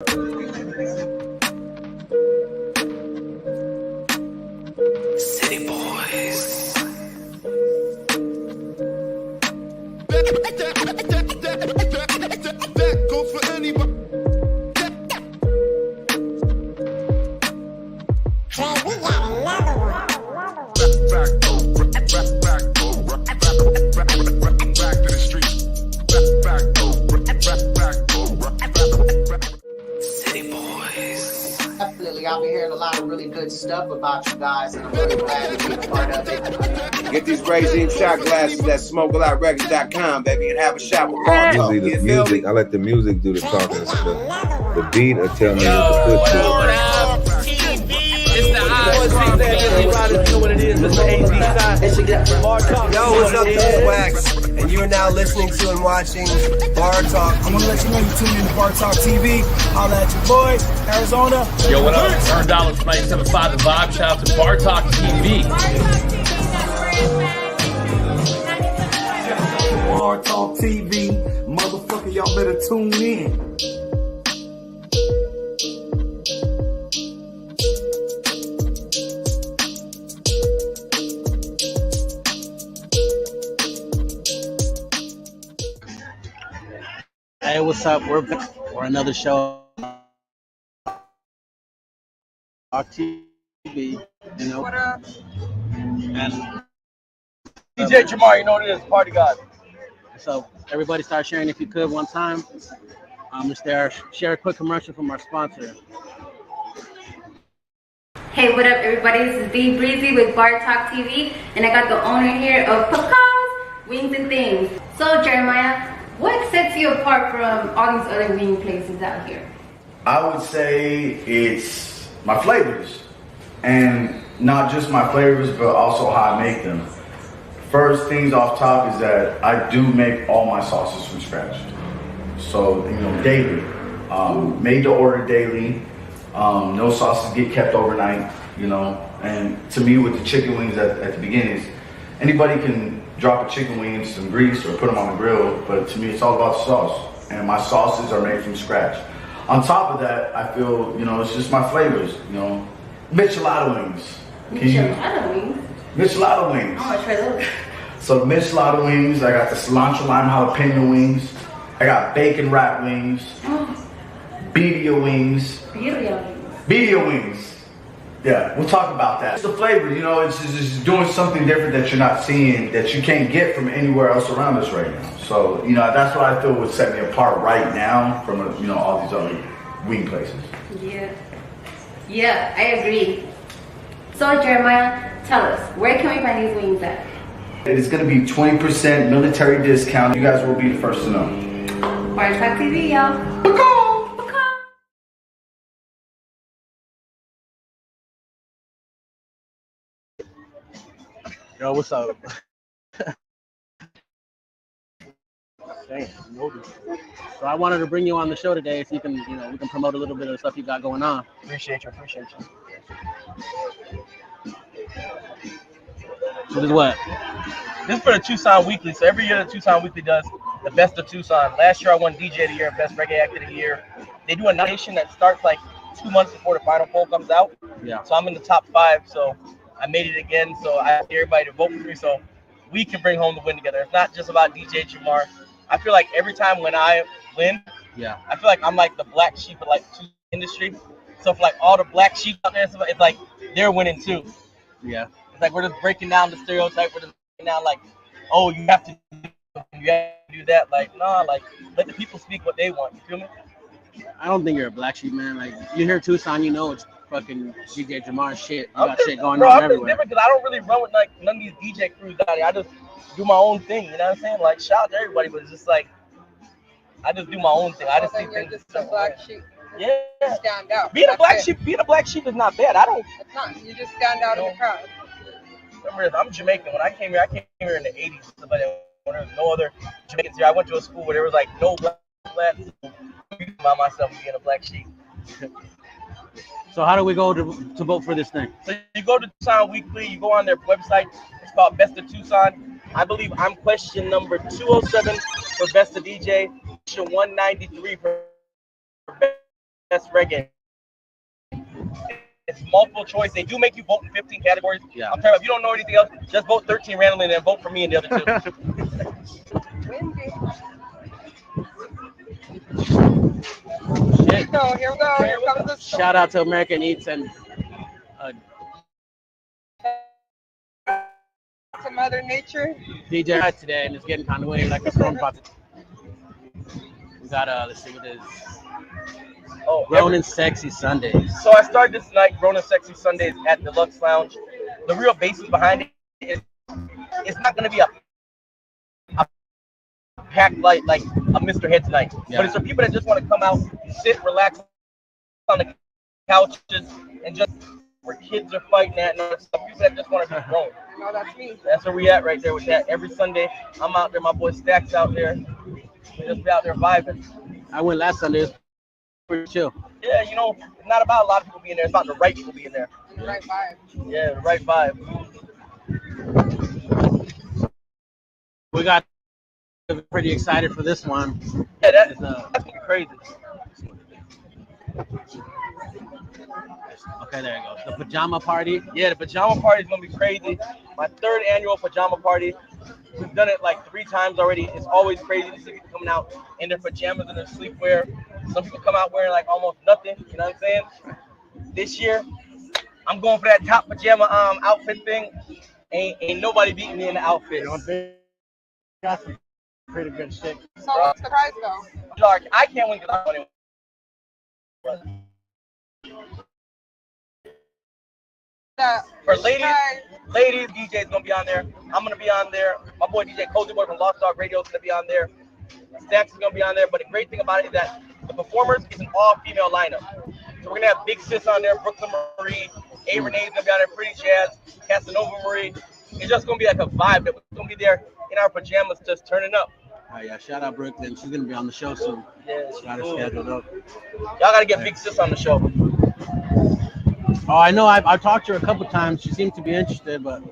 City boys. That goes for anybody. Back to the streets. City boys. Definitely, I'll be hearing a lot of really good stuff about you guys, and I'm really glad to be a part of it. Get these Regime shot glasses at smokealoutrecords.com, baby, and have a shot with Bar Talk. Usually the music, I let the music do the talking. The beat will tell me what to put to it. Yo, what's up, this is Wax, and you are now listening to and watching Bar Talk. I'm gonna let you know you tune in to Bar Talk TV. Holla at your boy, Arizona. Yo, what up? Turn dollars 975 The Vibe. Shout out to Bar Talk TV. Bar Talk TV, motherfucker, y'all better tune in. Hey, what's up? We're back for another show. Talk TV, you know. What up? And DJ Jamar, you know what it is, Party God. so everybody start sharing if you could one time. Just there, share a quick commercial from our sponsor. Hey, what up, everybody? This is B Breezy with Bar Talk TV, and I got the owner here of Pecans Wings and Things. So, Jeremiah, what sets you apart from all these other wing places out here? I would say it's my flavors, and not just my flavors, but also how I make them. First things off top is that I do make all my sauces from scratch. So, daily, made to order daily. No sauces get kept overnight, and to me with the chicken wings at the beginning, anybody can drop a chicken wing into some grease or put them on the grill, but to me it's all about the sauce, and my sauces are made from scratch. On top of that, I feel, it's just my flavors, Michelada wings. Michelada wings? Michelada wings. I want to try those. So the Michelada wings, I got the cilantro lime jalapeno wings, I got bacon wrap wings, birria wings. Birria wings. Yeah, we'll talk about that. It's the flavor, it's just doing something different that you're not seeing, that you can't get from anywhere else around us right now. So, that's what I feel would set me apart right now from, all these other wing places. Yeah, I agree. So, Jeremiah, tell us, where can we find these wings at? It's going to be 20% military discount. You guys will be the first to know. Bar Talk TV, y'all. Yo, what's up? Damn, so I wanted to bring you on the show today so you can, we can promote a little bit of the stuff you got going on. Appreciate you. So this is what? This is for the Tucson Weekly. So every year the Tucson Weekly does the best of Tucson. Last year I won DJ of the Year and Best Reggae Act of the Year. They do a nomination that starts like 2 months before the final poll comes out. Yeah. So I'm in the top 5. So I made it again. So I ask everybody to vote for me so we can bring home the win together. It's not just about DJ Jamar. I feel like every time when I win, I feel like I'm like the black sheep of like the industry. So for like all the black sheep out there, it's like they're winning too. Yeah. It's like we're just breaking down the stereotype. We're just breaking down like, oh, you have to do that. Like, nah, like let the people speak what they want. You feel me? I don't think you're a black sheep, man. Like you hear Tucson, it's fucking DJ Jamar shit. You got shit going on everywhere. Different because I don't really run with like none of these DJ crews out here. I just do my own thing. You know what I'm saying? Like shout out to everybody, but it's just like I just do my own thing. I just see things. Just a black sheep. Yeah. You stand out. Being a black sheep is not bad. I don't. It's not. You just stand out in the crowd. Remember, I'm Jamaican. When I came here in the 80s. But when there was no other Jamaicans here, I went to a school where there was like no black. By myself being a black sheep. So how do we go to vote for this thing? So you go to Tucson Weekly, you go on their website. It's called Best of Tucson. I believe I'm question number 207 for Best of DJ, question 193 for best reggae. It's multiple choice. They do make you vote in 15 categories. Yeah. I'm telling you, if you don't know anything else, just vote 13 randomly and then vote for me and the other two. Shit. So here we go. Here comes the Shout out to American Eats and to Mother Nature. DJ today, and it's getting kind of windy like the storm about to. We got let's see what it is. Oh, Grown and Sexy Sundays. So I started this night, Grown and Sexy Sundays at Deluxe Lounge. The real basis behind it is it's not going to be a packed like a Mr. Head tonight, but it's for people that just want to come out, sit, relax on the couches, and just where kids are fighting at and all that stuff. People that just want to be grown. No, that's me. That's where we at right there with that. Every Sunday, I'm out there. My boy Stack's out there. We just be out there vibing. I went last Sunday. It was pretty chill. Yeah, you know, it's not about a lot of people being there. It's about the right people being there. The right vibe. Yeah, the right vibe. We got pretty excited for this one. Yeah, that's gonna be crazy. Okay, there it goes. The pajama party. Yeah, the pajama party is gonna be crazy. My 3rd annual pajama party. We've done it like 3 times already. It's always crazy to see people coming out in their pajamas and their sleepwear. Some people come out wearing like almost nothing. You know what I'm saying? This year, I'm going for that top pajama outfit thing. Ain't nobody beating me in the outfit. Got some pretty good shit. So what's the prize though? Dark. I can't win because I'm winning. For ladies, DJ's gonna be on there. I'm gonna be on there. My boy DJ Cozy Boy from Lost Dog Radio is gonna be on there. Stacks is gonna be on there. But the great thing about it is that the performers is an all-female lineup. So we're gonna have Big Sis on there, Brooklyn Marie, A Renee's gonna be on there, Pretty Chaz, Casanova Marie. It's just gonna be like a vibe that we're gonna be there in our pajamas, just turning up. Oh yeah, shout out Brooklyn. She's gonna be on the show soon. Yeah, got her scheduled up. Y'all gotta get Big Sis on the show. Oh, I know. I've talked to her a couple times. She seemed to be interested, but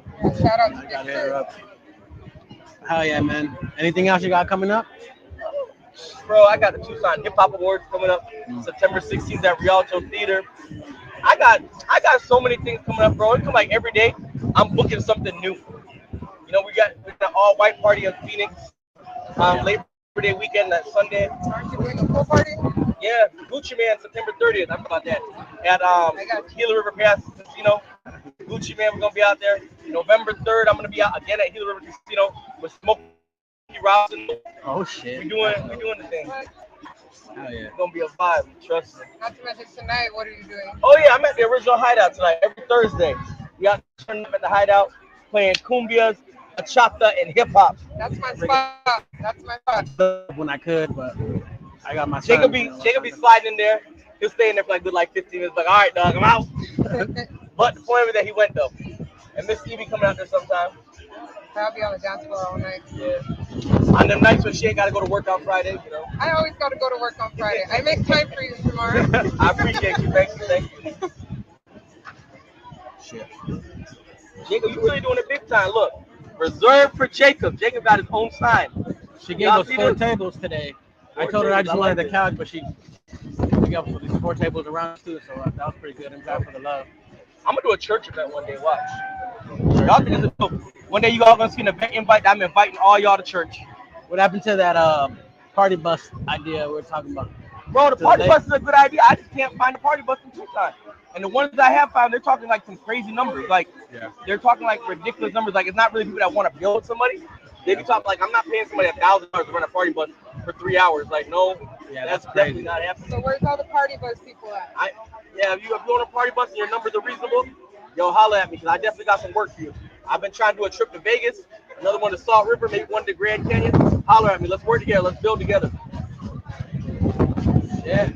Shout out to I Big got Sis. her up. Hell yeah, man. Anything else you got coming up? Bro, I got the Tucson Hip Hop Awards coming up September 16th at Rialto Theater. I got so many things coming up, bro. It come like every day. I'm booking something new. You know, we got the all-white party in Phoenix. Labor Day weekend, that Sunday. Aren't you doing a pool party? Yeah, Gucci Man, September 30th. I'm about that. At Gila River Pass Casino. Gucci Man, we're gonna be out there. November 3rd, I'm gonna be out again at Gila River Casino with Smokey Robinson. Oh shit. We doing the thing. Hell yeah. It's gonna be a vibe, trust me. Not to mention tonight, what are you doing? Oh yeah, I'm at the original Hideout tonight. Every Thursday, we got turned up at the Hideout playing cumbias, bachata, and hip hop. That's my spot. That's my spot. When I could, but I got my Jacob be sliding in there. He'll stay in there for like good 15 minutes. Like, all right, dog, I'm out. But the point of it that he went though, and Miss Evie coming out there sometime. I'll be on the dance floor all night. Yeah. On them nights when she ain't gotta go to work on Friday, you know. I always got to go to work on Friday. I make time for you tomorrow. I appreciate you. Thank you. Shit. Jacob, you really doing it big time. Look, reserved for Jacob. Jacob got his own sign. She gave us 4 tables today. I told her I just wanted the couch, but she gave us these 4 tables around too, so that was pretty good. I'm glad for the love. I'm gonna do a church event one day. Watch. Y'all think it's dope. One day you all gonna see an event invite. I'm inviting all y'all to church. What happened to that party bus idea we were talking about? Bro, the party bus is a good idea. I just can't find a party bus in Tucson. And the ones that I have found, they're talking like some crazy numbers. Like, they're talking like ridiculous numbers. Like, it's not really people that want to build somebody. They be talking like, I'm not paying somebody $1,000 to run a party bus for 3 hours. Like, no, that's definitely not happening. So where's all the party bus people at? If you own a party bus and your numbers are reasonable, yo, holla at me because I definitely got some work for you. I've been trying to do a trip to Vegas, another one to Salt River, maybe one to Grand Canyon. Holler at me. Let's work together. Let's build together. Yeah.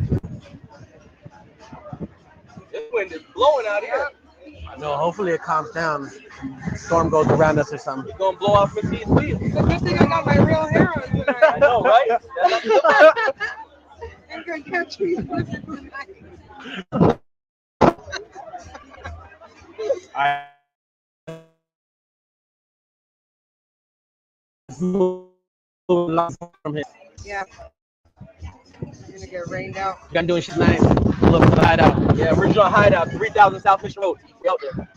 This wind is blowing out here. No, hopefully it calms down. Storm goes around us or something. It's gonna blow off 15 feet. It's a good thing I got my real hair on tonight. I know, right? I'm gonna catch me tonight. From here. Yeah. gonna get rained out. You got doing shit tonight. Pull up to the hideout. Yeah, original hideout, 3000 South Fish Road. We out there.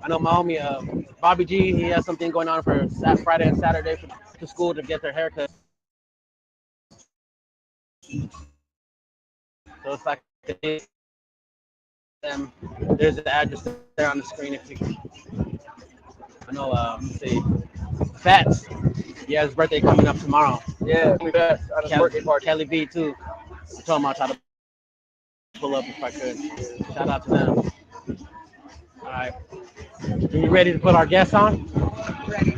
I know my homie Bobby G. He has something going on for Friday and Saturday for the school to get their haircut. So it's like there's the address there on the screen. If you, I know, let's see, Fats. He has his birthday coming up tomorrow. Yeah, we best on his birthday party. Kelly B too. I told him I'll try to pull up if I could. Shout out to them. All right. Are you ready to put our guests on? Ready.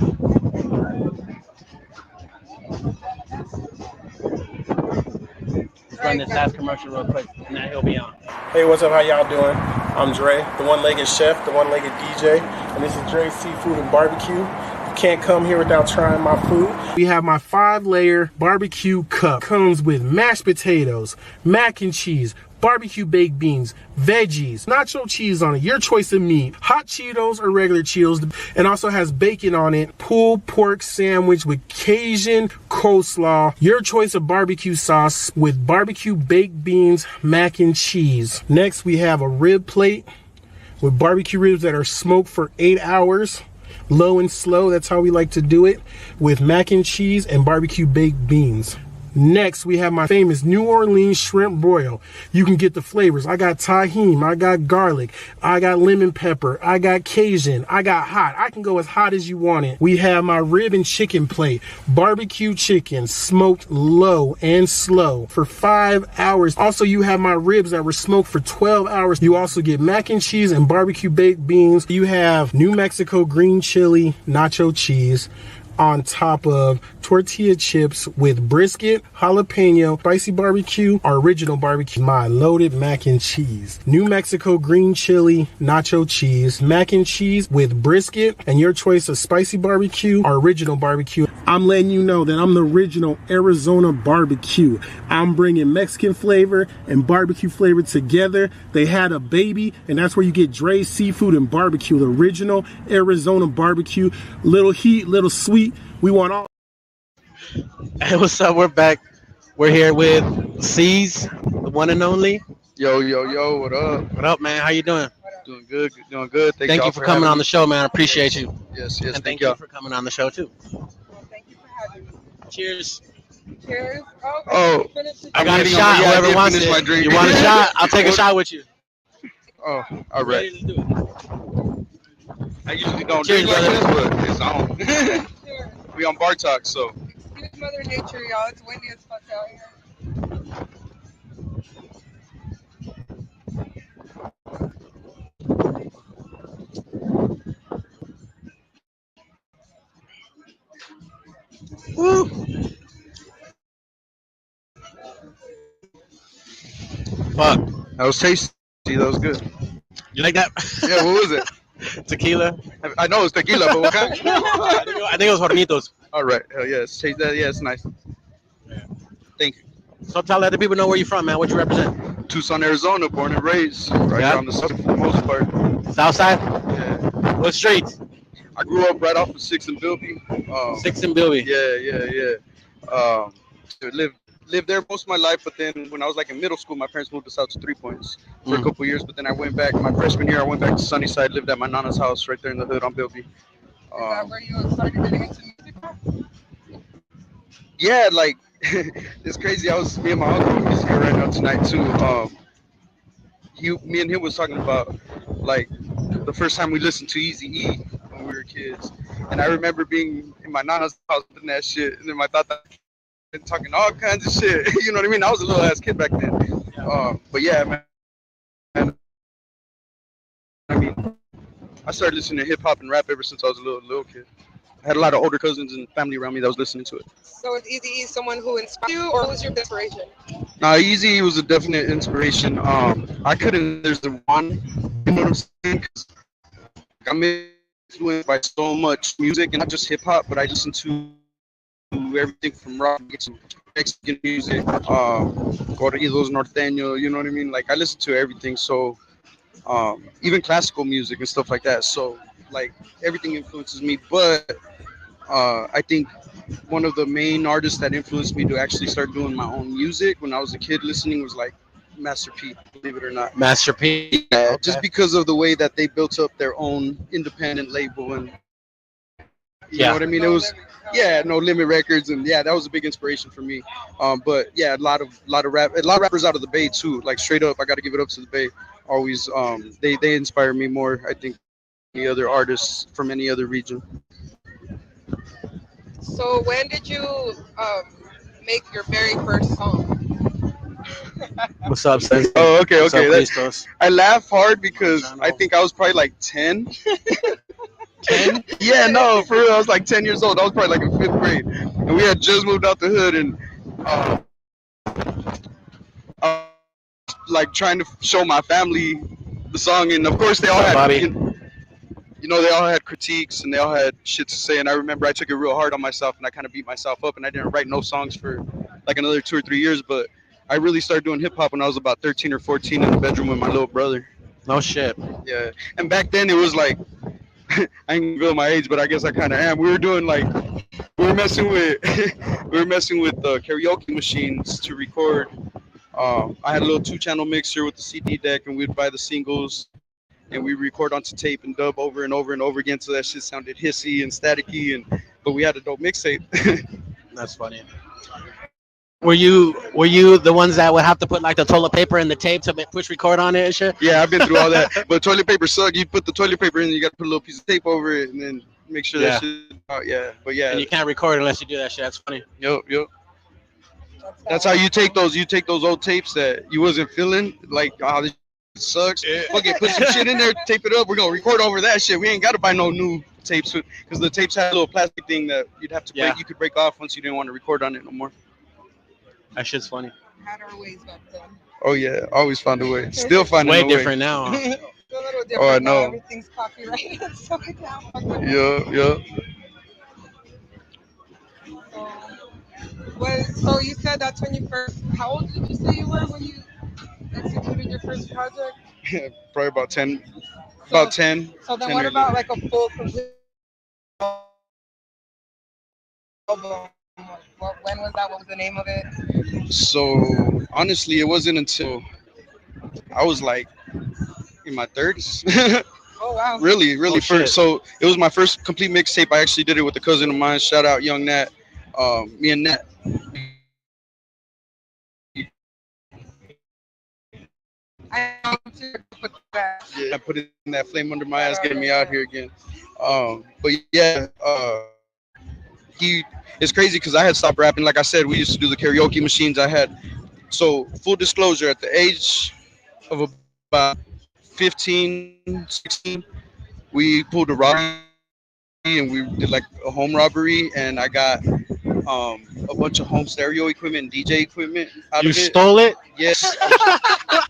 Let's run this last commercial real quick, and then he'll be on. Hey, what's up? How y'all doing? I'm Dre, the one-legged chef, the one-legged DJ, and this is Dre's Seafood and Barbecue. You can't come here without trying my food. We have my 5-layer barbecue cup. Comes with mashed potatoes, mac and cheese, barbecue baked beans, veggies, nacho cheese on it, your choice of meat, hot Cheetos or regular Cheetos, and also has bacon on it, pulled pork sandwich with Cajun coleslaw, your choice of barbecue sauce with barbecue baked beans, mac and cheese. Next, we have a rib plate with barbecue ribs that are smoked for 8 hours. Low and slow, that's how we like to do it, with mac and cheese and barbecue baked beans. Next, we have my famous New Orleans shrimp broil. You can get the flavors. I got tahini, I got garlic, I got lemon pepper, I got Cajun, I got hot. I can go as hot as you want it. We have my rib and chicken plate. Barbecue chicken, smoked low and slow for 5 hours. Also, you have my ribs that were smoked for 12 hours. You also get mac and cheese and barbecue baked beans. You have New Mexico green chili nacho cheese on top of tortilla chips with brisket, jalapeno, spicy barbecue, our original barbecue, my loaded mac and cheese. New Mexico green chili, nacho cheese, mac and cheese with brisket, and your choice of spicy barbecue, our original barbecue. I'm letting you know that I'm the original Arizona barbecue. I'm bringing Mexican flavor and barbecue flavor together. They had a baby, and that's where you get Dre's Seafood and Barbecue, the original Arizona barbecue. Little heat, little sweet. We want all. Hey, what's up? We're back. We're here with CEAZE, the one and only. Yo, what up? What up, man? How you doing? Doing good, doing good. Thank you for coming on the show, man. I appreciate you. Yes, and thank you for coming on the show, too. Thank you for having me. Cheers. Cheers. Oh, I got a shot. Whoever wants it. You want a shot? I'll take a shot with you. Oh, all right. Let's do it. I usually don't Cheers, drink like brother. this, but it's on. We on Bar Talk, so. Excuse Mother Nature, y'all. It's windy as fuck out here. Woo. Fuck. That was tasty. That was good. You like that? Yeah, what was it? Tequila. I know it's tequila, but what kind? I think it was Hornitos. All right. Hell yes. Taste that. Yeah, it's nice. Thank you. So tell other people know where you're from, man. What you represent? Tucson, Arizona, born and raised. Right Yeah. around the south for the most part. Southside? Yeah. What streets? I grew up right off of 6th and Bilby. 6th and Bilby. Yeah. Lived there most of my life, but then when I was like in middle school, my parents moved us out to 3 Points for a couple years. But then I went back my freshman year. I went back to Sunnyside, lived at my nana's house right there in the hood on Bilby. Is that where you started getting into music? Yeah, like it's crazy. Me and my uncle is here right now tonight too. Me and him was talking about like the first time we listened to Eazy-E when we were kids, and I remember being in my nana's house doing that shit, and then my tata and talking all kinds of shit. You know what I mean? I was a little ass kid back then. But yeah, man. I mean, I started listening to hip hop and rap ever since I was a little kid. I had a lot of older cousins and family around me that was listening to it. So is Eazy-E someone who inspired you, or was your inspiration? Eazy was a definite inspiration. There's the one, you know what I'm saying? 'Cause I'm influenced by so much music, and not just hip hop, but I listen to everything from rock to Mexican music, corridos norteño, you know what I mean? Like I listen to everything, so even classical music and stuff like that. So like everything influences me, but I think one of the main artists that influenced me to actually start doing my own music when I was a kid listening was like Master P, believe it or not. Master P. Yeah, Okay. just because of the way that they built up their own independent label, and you know what I mean. It was No Limit Records, and yeah, that was a big inspiration for me. But yeah, a lot of rappers out of the Bay too. Like straight up, I got to give it up to the Bay. Always, they inspire me more, I think, than any other artists from any other region. So when did you make your very first song? What's up, Sensei? Oh, okay, What's okay. up, Christos? I laugh hard because I think I was probably like 10. 10? Yeah, no, for real. I was like 10 years old. I was probably like in 5th grade. And we had just moved out the hood, and I was like trying to show my family the song. And of course, they all had, Bobby. they all had critiques and they all had shit to say. And I remember I took it real hard on myself and I kind of beat myself up. And I didn't write no songs for like another 2 or 3 years. But I really started doing hip hop when I was about 13 or 14 in the bedroom with my little brother. No shit. Yeah. And back then it was like, I ain't gonna reveal my age, but I guess I kind of am. We were doing like, we were messing with karaoke machines to record. I had a little 2-channel mixer with the CD deck, and we'd buy the singles, and we record onto tape and dub over and over and over again, so that shit sounded hissy and staticky. But we had a dope mixtape. That's funny. Were you the ones that would have to put like the toilet paper and the tape to push record on it and shit? Yeah, I've been through all that. But toilet paper sucked. You put the toilet paper in, you got to put a little piece of tape over it, and then make sure that shit out. Yeah, but yeah. And you can't record unless you do that shit. That's funny. Yep. That's how you take those. You take those old tapes that you wasn't feeling, like, oh, this sucks. Okay, put some shit in there, tape it up. We're gonna record over that shit. We ain't gotta buy no new tapes because the tapes had a little plastic thing that you'd have to break. You could break off once you didn't want to record on it no more. That shit's funny. Had our ways back then. Oh yeah, always found a way. Still finding way a way. different now. Huh? It's a little different. Oh, I now. know. Everything's copyrighted, so we can't fuck with it. Yeah. So you said that's when you first. How old did you say you were when you executed your first project? Probably about 10. About 10. So then, 10 what years about old. like a full complete album? When was that? What was the name of it? So honestly, it wasn't until I was like in my 30s. Oh wow! Really Oh, first. shit. So it was my first complete mixtape. I actually did it with a cousin of mine. Shout out Young Nat. Me and Nat. I Yeah, I put it in that flame under my ass, getting me out here again. But yeah, it's crazy because I had stopped rapping. Like I said, we used to do the karaoke machines. So full disclosure, at the age of about 15, 16, we pulled a robbery and we did like a home robbery, and I got a bunch of home stereo equipment and DJ equipment out You of it. stole it? Yes.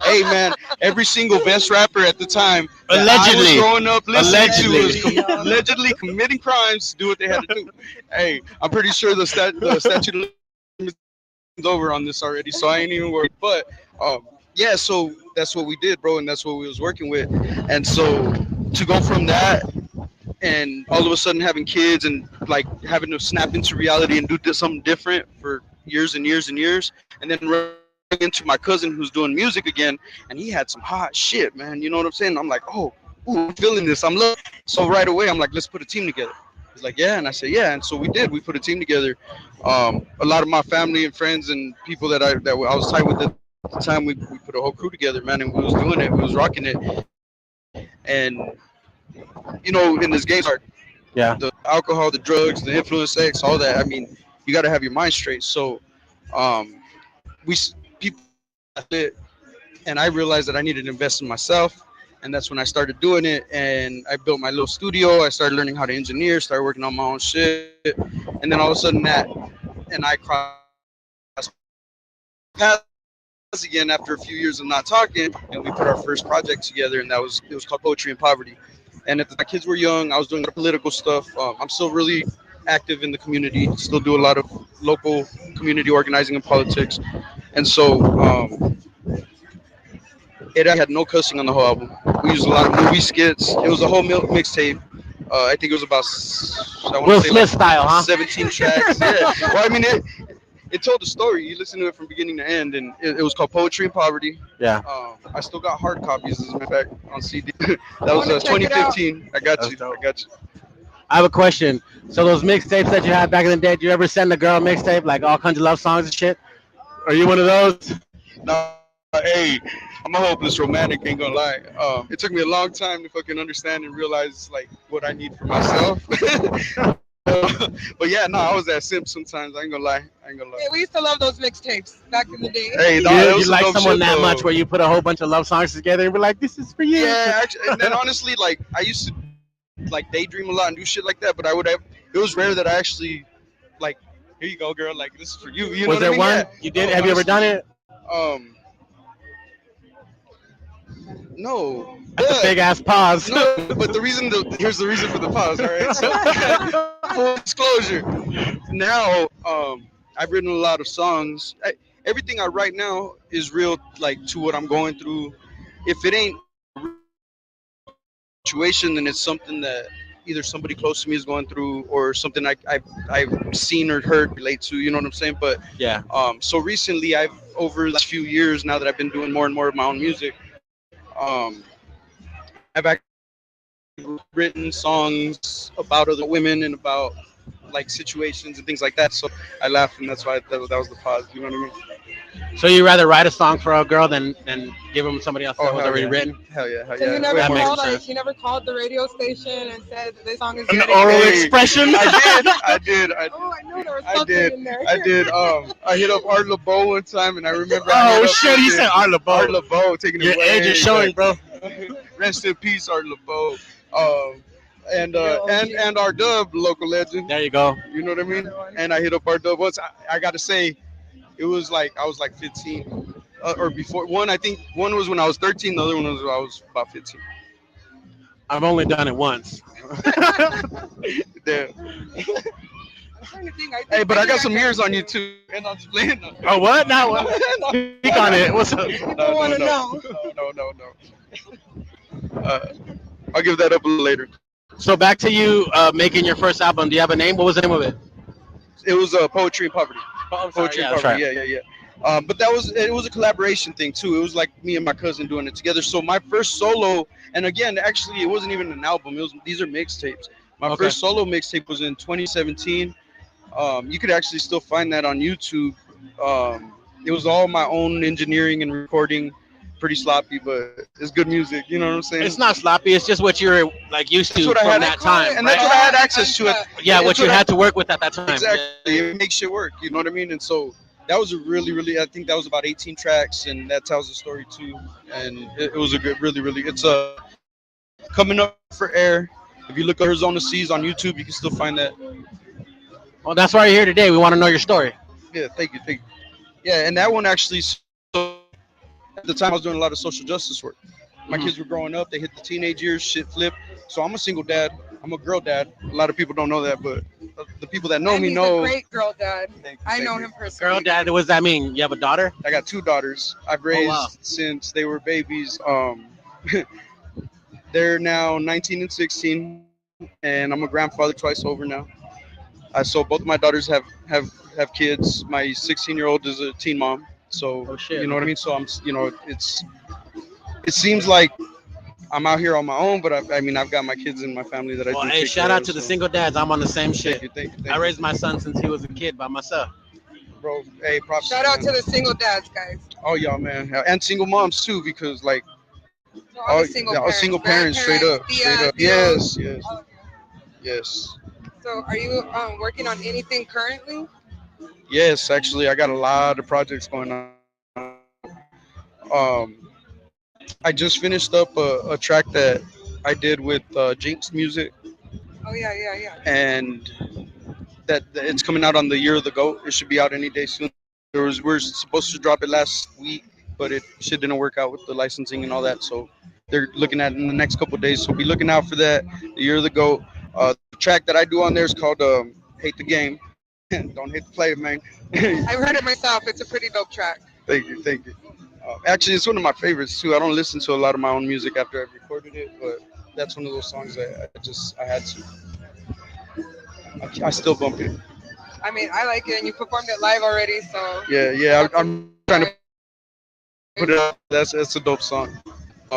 Hey man, every single best rapper at the time that I was Allegedly. growing up listening Allegedly. to was allegedly committing crimes to do what they had to do. Hey, I'm pretty sure the statute of limitations is over on this already, so I ain't even worried. But yeah, so that's what we did, bro, and that's what we was working with. And so to go from that and all of a sudden having kids and like having to snap into reality and do something different for years and years and years, and then run into my cousin who's doing music again, and he had some hot shit, man. You know what I'm saying? I'm like, oh, ooh, I'm feeling this. I'm loving. So right away, I'm like, let's put a team together. He's like, yeah, and I said, yeah, and so we did. We put a team together. A lot of my family and friends and people that I was tight with at the time, we put a whole crew together, man, and we was doing it. We was rocking it, and you know, in this game, Yeah. the alcohol, the drugs, the influence, sex, all that. I mean, you got to have your mind straight. So, people, and I realized that I needed to invest in myself, and that's when I started doing it. And I built my little studio. I started learning how to engineer, started working on my own shit, and then all of a sudden that, and I crossed paths again after a few years of not talking, and we put our first project together, and it was called Poetry and Poverty. And my kids were young, I was doing political stuff. I'm still really active in the community, still do a lot of local community organizing and politics. And so it had no cussing on the whole album. We used a lot of movie skits. It was a whole mixtape. I think it was about I want Will to say Smith style, huh? 17 tracks. Yeah. Well, I mean, it told the story. You listen to it from beginning to end, and it was called Poetry and Poverty. Yeah. I still got hard copies, as a matter of fact, on CD. That was wanna check it out. 2015. I got That's you. dope. I got you. I have a question. So those mixtapes that you had back in the day, did you ever send a girl mixtape, like all kinds of love songs and shit? Are you one of those? No, hey, I'm a hopeless romantic. Ain't gonna lie. It took me a long time to fucking understand and realize like what I need for myself. But yeah, no, I was that simp sometimes. I ain't gonna lie. Yeah, we used to love those mixtapes back in the day. Hey, no, You like someone that much where you put a whole bunch of love songs together and be like, this is for you. Yeah, actually, and then honestly, like I used to like daydream a lot and do shit like that, but I would have. It was rare that I actually like. Here you go, girl. Like this is for you. You know Was what I there mean? one Yeah. you did? Have you ever done it? No. That's a big ass pause. No, but here's the reason for the pause. All right. So full disclosure. Now, I've written a lot of songs. Everything I write now is real, like to what I'm going through. If it ain't a situation, then it's something that either somebody close to me is going through, or something I've seen or heard relate to. You know what I'm saying? But yeah. So recently, over the last few years, now that I've been doing more and more of my own music, I've actually written songs about other women and about like situations and things like that. So I laugh, and that's why that was the pause. You know what I mean? So you rather write a song for a girl than give them somebody else that was already written? Hell yeah, hell So yeah. you never That makes called sense. you never called the radio station and said this song is An dedicated. oral expression? I did. Oh, I know there was something in there. I did. I hit up Art LeBeau one time, and I remember. Oh shit! He said Art LeBeau. Art LeBeau taking Your it way age is showing, bro. Rest in peace, Art LeBeau. And our Dub, local legend. There you go. You know what I mean? And I hit up our Dub once. I got to say, it was like I was like 15, or before. I think one was when I was 13. The other one was when I was about 15. I've only done it once. Damn. I'm trying to think. Hey, but I got some years on you too. And I'm just playing. Oh what? Now what? Speak on it. What's up? People want to know. No. I'll give that up a little later. So back to you making your first album. Do you have a name? What was the name of it? It was Poetry and Poverty. Poetry and Poverty. Right. Yeah. But it was a collaboration thing too. It was like me and my cousin doing it together. So my first solo, and again, actually, it wasn't even an album. These are mixtapes. My first solo mixtape was in 2017. You could actually still find that on YouTube. It was all my own engineering and recording. Pretty sloppy, but it's good music. You know what I'm saying? It's not sloppy. It's just what you're like used to from that time, and that's what I had access to. Yeah, what you had to work with at that time. Exactly, it makes shit work. You know what I mean? And so that was a really. I think that was about 18 tracks, and that tells the story too. And it was a good, really. It's coming up for air. If you look at Arizona CEAZE on YouTube, you can still find that. Well, that's why you're here today. We want to know your story. Yeah, thank you. Yeah, and that one actually. At the time, I was doing a lot of social justice work. My kids were growing up. They hit the teenage years. Shit flipped. So I'm a single dad. I'm a girl dad. A lot of people don't know that, but the people that know me know. He's a great girl dad. I know him personally. Girl dad. What does that mean? You have a daughter? I got 2 daughters. I've raised since they were babies. They're now 19 and 16, and I'm a grandfather twice over now. So both of my daughters have kids. My 16-year-old is a teen mom. So you know what I mean. So it seems like I'm out here on my own, but I mean I've got my kids and my family that I do. Hey, shout out to the single dads. I'm on the same shit. Thank you. I raised my son since he was a kid by myself. Bro, hey, props. Shout out to the single dads, guys. Oh yeah, man, and single moms too, because like single parents, straight up. Yes. So are you working on anything currently? Yes, actually, I got a lot of projects going on. I just finished up a track that I did with Jinx Music. Oh yeah. And that it's coming out on the Year of the Goat. It should be out any day soon. We're supposed to drop it last week, but shit didn't work out with the licensing and all that. So they're looking at it in the next couple of days. So be looking out for that. The Year of the Goat. The track that I do on there is called "Hate the Game." Don't hate the player, man. I've heard it myself. It's a pretty dope track. Thank you. Actually, it's one of my favorites too. I don't listen to a lot of my own music after I've recorded it, but that's one of those songs I had to. I still bump it. I mean, I like it, and you performed it live already, so. Yeah. I'm trying to put it up. That's a dope song.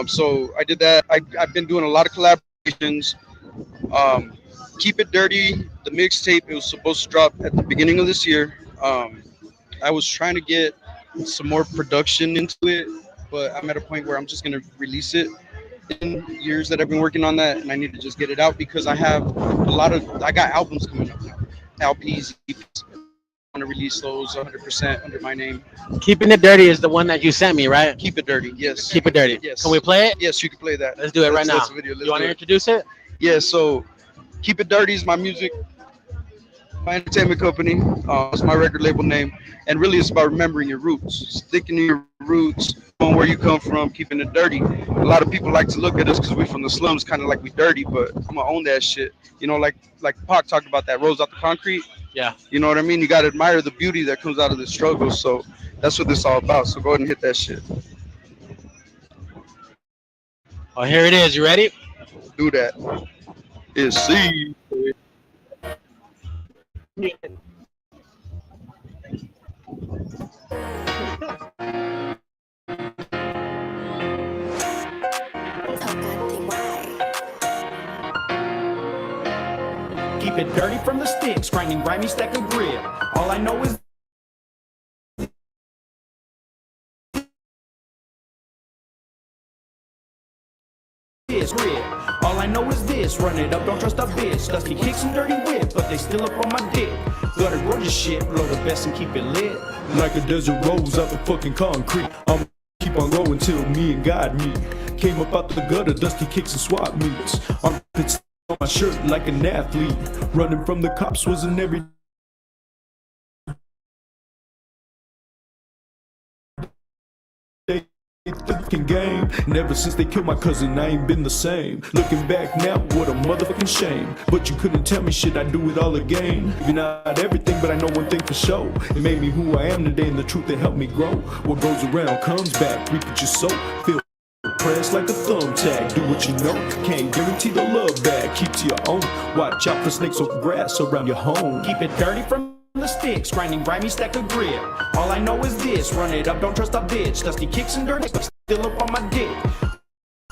So I did that. I've been doing a lot of collaborations. Um, Keep It Dirty, the mixtape. It was supposed to drop at the beginning of this year. I was trying to get some more production into it, but I'm at a point where I'm just gonna release it. In years that I've been working on that, and I need to just get it out because I got albums coming up now, LPs, EPs. I want to release those 100% under my name. Keeping It Dirty is the one that you sent me, right? Keep It Dirty, yes. Keep It Dirty. Yes. Can we play it? Yes, you can play that. Let's do it right now. That's a video. Let's You want do to it. introduce it? Yeah, so Keep It Dirty is my music, my entertainment company. It's my record label name, and really it's about remembering your roots, sticking to your roots, knowing where you come from, keeping it dirty. A lot of people like to look at us because we're from the slums, kind of like we dirty, but I'm gonna own that shit. You know, like Pac talked about that rose out the concrete. Yeah. You know what I mean? You gotta admire the beauty that comes out of the struggle. So that's what this is all about. So go ahead and hit that shit. Oh, here it is. You ready? Do that. It's CEAZE. Keep it dirty from the sticks, grinding grimy stack of grit. All I know is this grit. All I know is this, run it up, don't trust a bitch. Dusty kicks and dirty whip, but they still up on my dick. Gutter gorgeous shit, blow the best and keep it lit. Like a desert rose out the fucking concrete. I'm keep on going till me and God meet. Came up out the gutter, dusty kicks and swap meets. Armpits on my shirt like an athlete. Running from the cops wasn't every day. Thinking game. Never since they killed my cousin, I ain't been the same. Looking back now, what a motherfucking shame. But you couldn't tell me shit, I do it all again. Maybe not everything, but I know one thing for sure. It made me who I am today, and the truth that helped me grow. What goes around comes back, reap what you sow. Feel press like a thumbtack, do what you know. Can't guarantee the love back, keep to your own. Watch out for snakes or grass around your home. Keep it dirty from the sticks, grinding grimy stack of grit. All I know is this, run it up, don't trust a bitch. Dusty kicks and dirty, still up on my dick.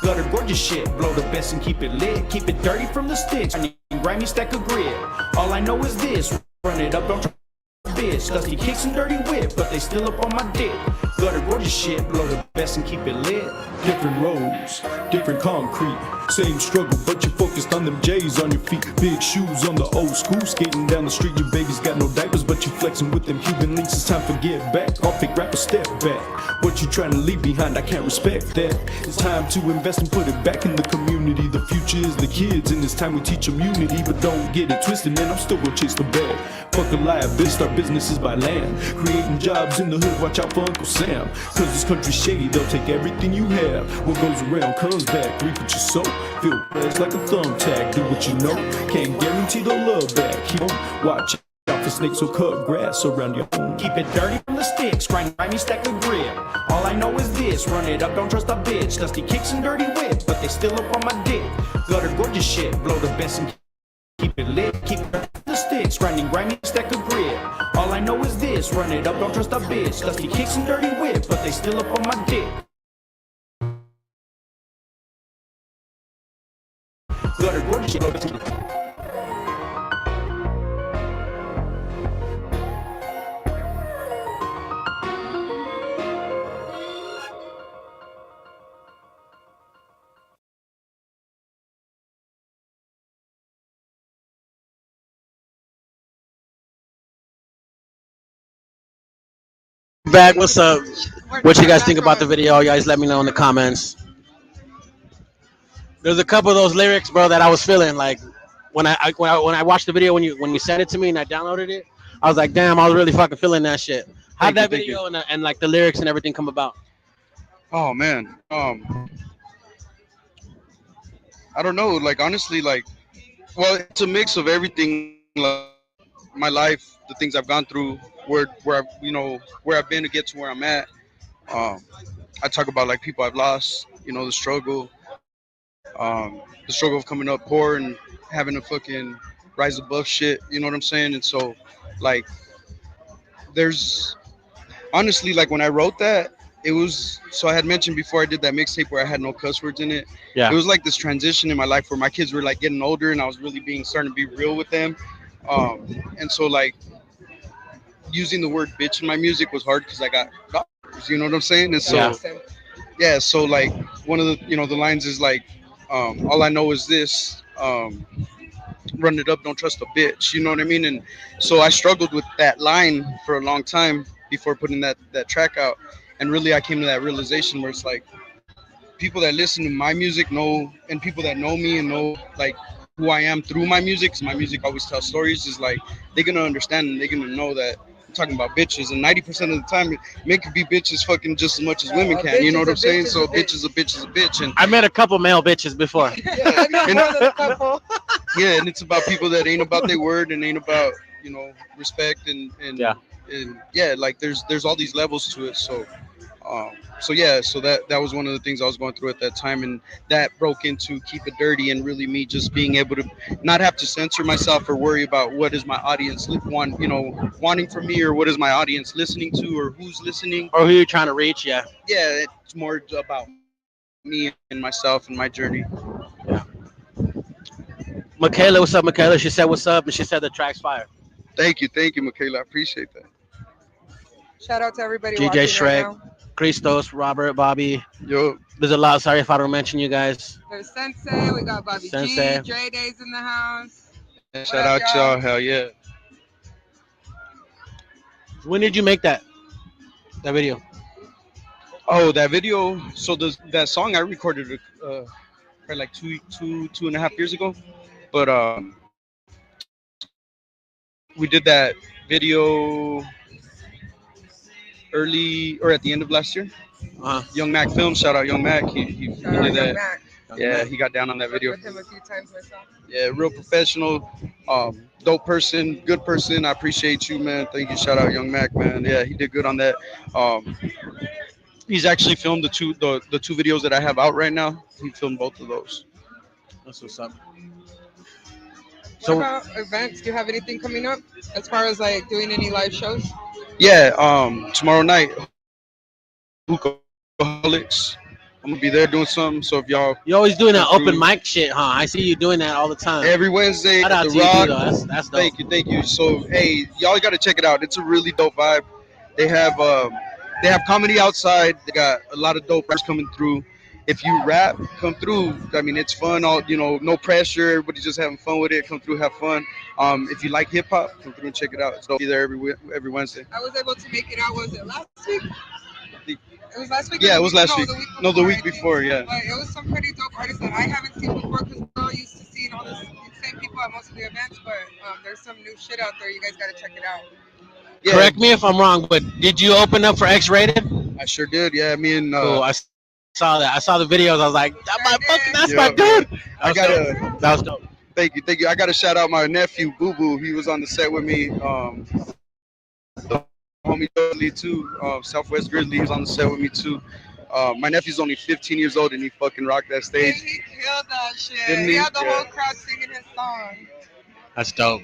Gutter gorgeous shit, blow the best and keep it lit. Keep it dirty from the sticks, grinding grimy stack of grit. All I know is this, run it up, don't trust a bitch. Dusty kicks and dirty whip, but they still up on my dick. Gutter gorgeous shit, blow the best and keep it lit. Different roads, different concrete. Same struggle, but you're focused on them J's on your feet. Big shoes on the old school, skating down the street. Your baby's got no diapers, but you flexing with them Cuban links. It's time for get back. I'll pick rap a step back. What you trying to leave behind, I can't respect that. It's time to invest and put it back in the community. The future is the kids, and it's time we teach them unity. But don't get it twisted, man, I'm still gonna chase the bag. Fuck a liability, start businesses by land. Creating jobs in the hood, watch out for Uncle Sam. Cause this country's shady, they'll take everything you have. What goes around comes back, reap what you sow. Feel press like a thumbtack, do what you know. Can't guarantee the love back. Keep on, watch out for snakes or cut grass around your home. Keep it dirty from the sticks, grind grimy stack of grit. All I know is this, run it up, don't trust a bitch. Dusty kicks and dirty whip, but they still up on my dick. Gutter gorgeous shit, blow the best and keep it lit. Keep it dirty from the sticks, grinding grimy stack of grit. All I know is this, run it up, don't trust a bitch. Dusty kicks and dirty whip, but they still up on my dick. Gutter gorgeous shit, blow the best and Back, what's up? What you guys think about the video? You guys let me know in the comments. There's a couple of those lyrics, bro, that I was feeling like when I watched the video when you sent it to me and I downloaded it. I was like, damn, I was really fucking feeling that shit. How'd that video and like the lyrics and everything come about? Oh man, I don't know. Like honestly, like, well, it's a mix of everything. Like my life, the things I've gone through, where I've, you know, where I've been to get to where I'm at. I talk about like people I've lost, you know, the struggle of coming up poor and having to fucking rise above shit. You know what I'm saying? And so, like, there's honestly, like, when I wrote that, it was so I had mentioned before I did that mixtape where I had no cuss words in it. Yeah. It was like this transition in my life where my kids were like getting older and I was really being starting to be real with them. And so, like, using the word bitch in my music was hard because I got daughters. You know what I'm saying? And so Yeah. yeah, so like one of the the lines is like, all I know is this, run it up, don't trust a bitch. You know what I mean? And so I struggled with that line for a long time before putting that track out. And really I came to that realization where it's like people that listen to my music know, and people that know me and know like who I am through my music, because my music always tells stories, is like they're gonna understand and they're gonna know that I'm talking about bitches. And 90% of the time men can be bitches fucking just as much as women can. You know what I'm saying? So a bitch is a bitch is a bitch. And I met a couple male bitches before. and it's about people that ain't about their word and ain't about respect and yeah, like there's all these levels to it. So yeah, so that was one of the things I was going through at that time, and that broke into Keep It Dirty, and really me just being able to not have to censor myself or worry about what is my audience wanting from me, or what is my audience listening to, or who's listening, or who you're trying to reach. Yeah, it's more about me and myself and my journey. Michaela, what's up, Michaela? She said what's up, and she said the track's fire. Thank you, Michaela. I appreciate that. Shout out to everybody DJ watching Shrek, right now. Christos, Robert, Bobby. Yo, there's a lot. Sorry if I don't mention you guys. There's Sensei. We got Bobby Sensei. G. Dre Day's in the house. Shout out y'all. Hell yeah. When did you make that video? Oh, that video. So that song I recorded probably like two and a half years ago, but we did that video early or at the end of last year. Young Mac Film, shout out Young Mac. He did that. Yeah, he got down on that video. With him a few times myself. Yeah, real professional, dope person, good person. I appreciate you, man. Thank you. Shout out Young Mac, man. Yeah, he did good on that. He's actually filmed the two videos that I have out right now. He filmed both of those. That's what's up. What about events? Do you have anything coming up as far as like doing any live shows? Yeah, tomorrow night, Hookaholics. I'm gonna be there doing something. So if y'all, you're always doing that open mic shit, huh? I see you doing that all the time. Every Wednesday Shout at out the to you, Rock. though. That's dope. Thank you. So hey, y'all gotta check it out. It's a really dope vibe. They have comedy outside. They got a lot of dope rappers coming through. If you rap, come through. I mean, it's fun. No pressure. Everybody's just having fun with it. Come through, have fun. If you like hip hop, come through and check it out. It's dope. Be there every Wednesday. I was able to make it out. Was it last week? It was last week. Yeah, it was last week. No, the week before. Yeah. But it was some pretty dope artists that I haven't seen before because we're all used to seeing all the same people at most of the events. But there's some new shit out there. You guys got to check it out. Yeah. Correct me if I'm wrong, but did you open up for X-Rated? I sure did. Yeah, me and. Cool. I saw that. I saw the videos. I was like, that's my dude. That was dope. Thank you. I got to shout out my nephew Boo Boo. He was on the set with me. Homie Dudley too. Southwest Grizzly. He was on the set with me too. My nephew's only 15 years old and he fucking rocked that stage. He killed that shit. Didn't he had the whole crowd singing his song. That's dope.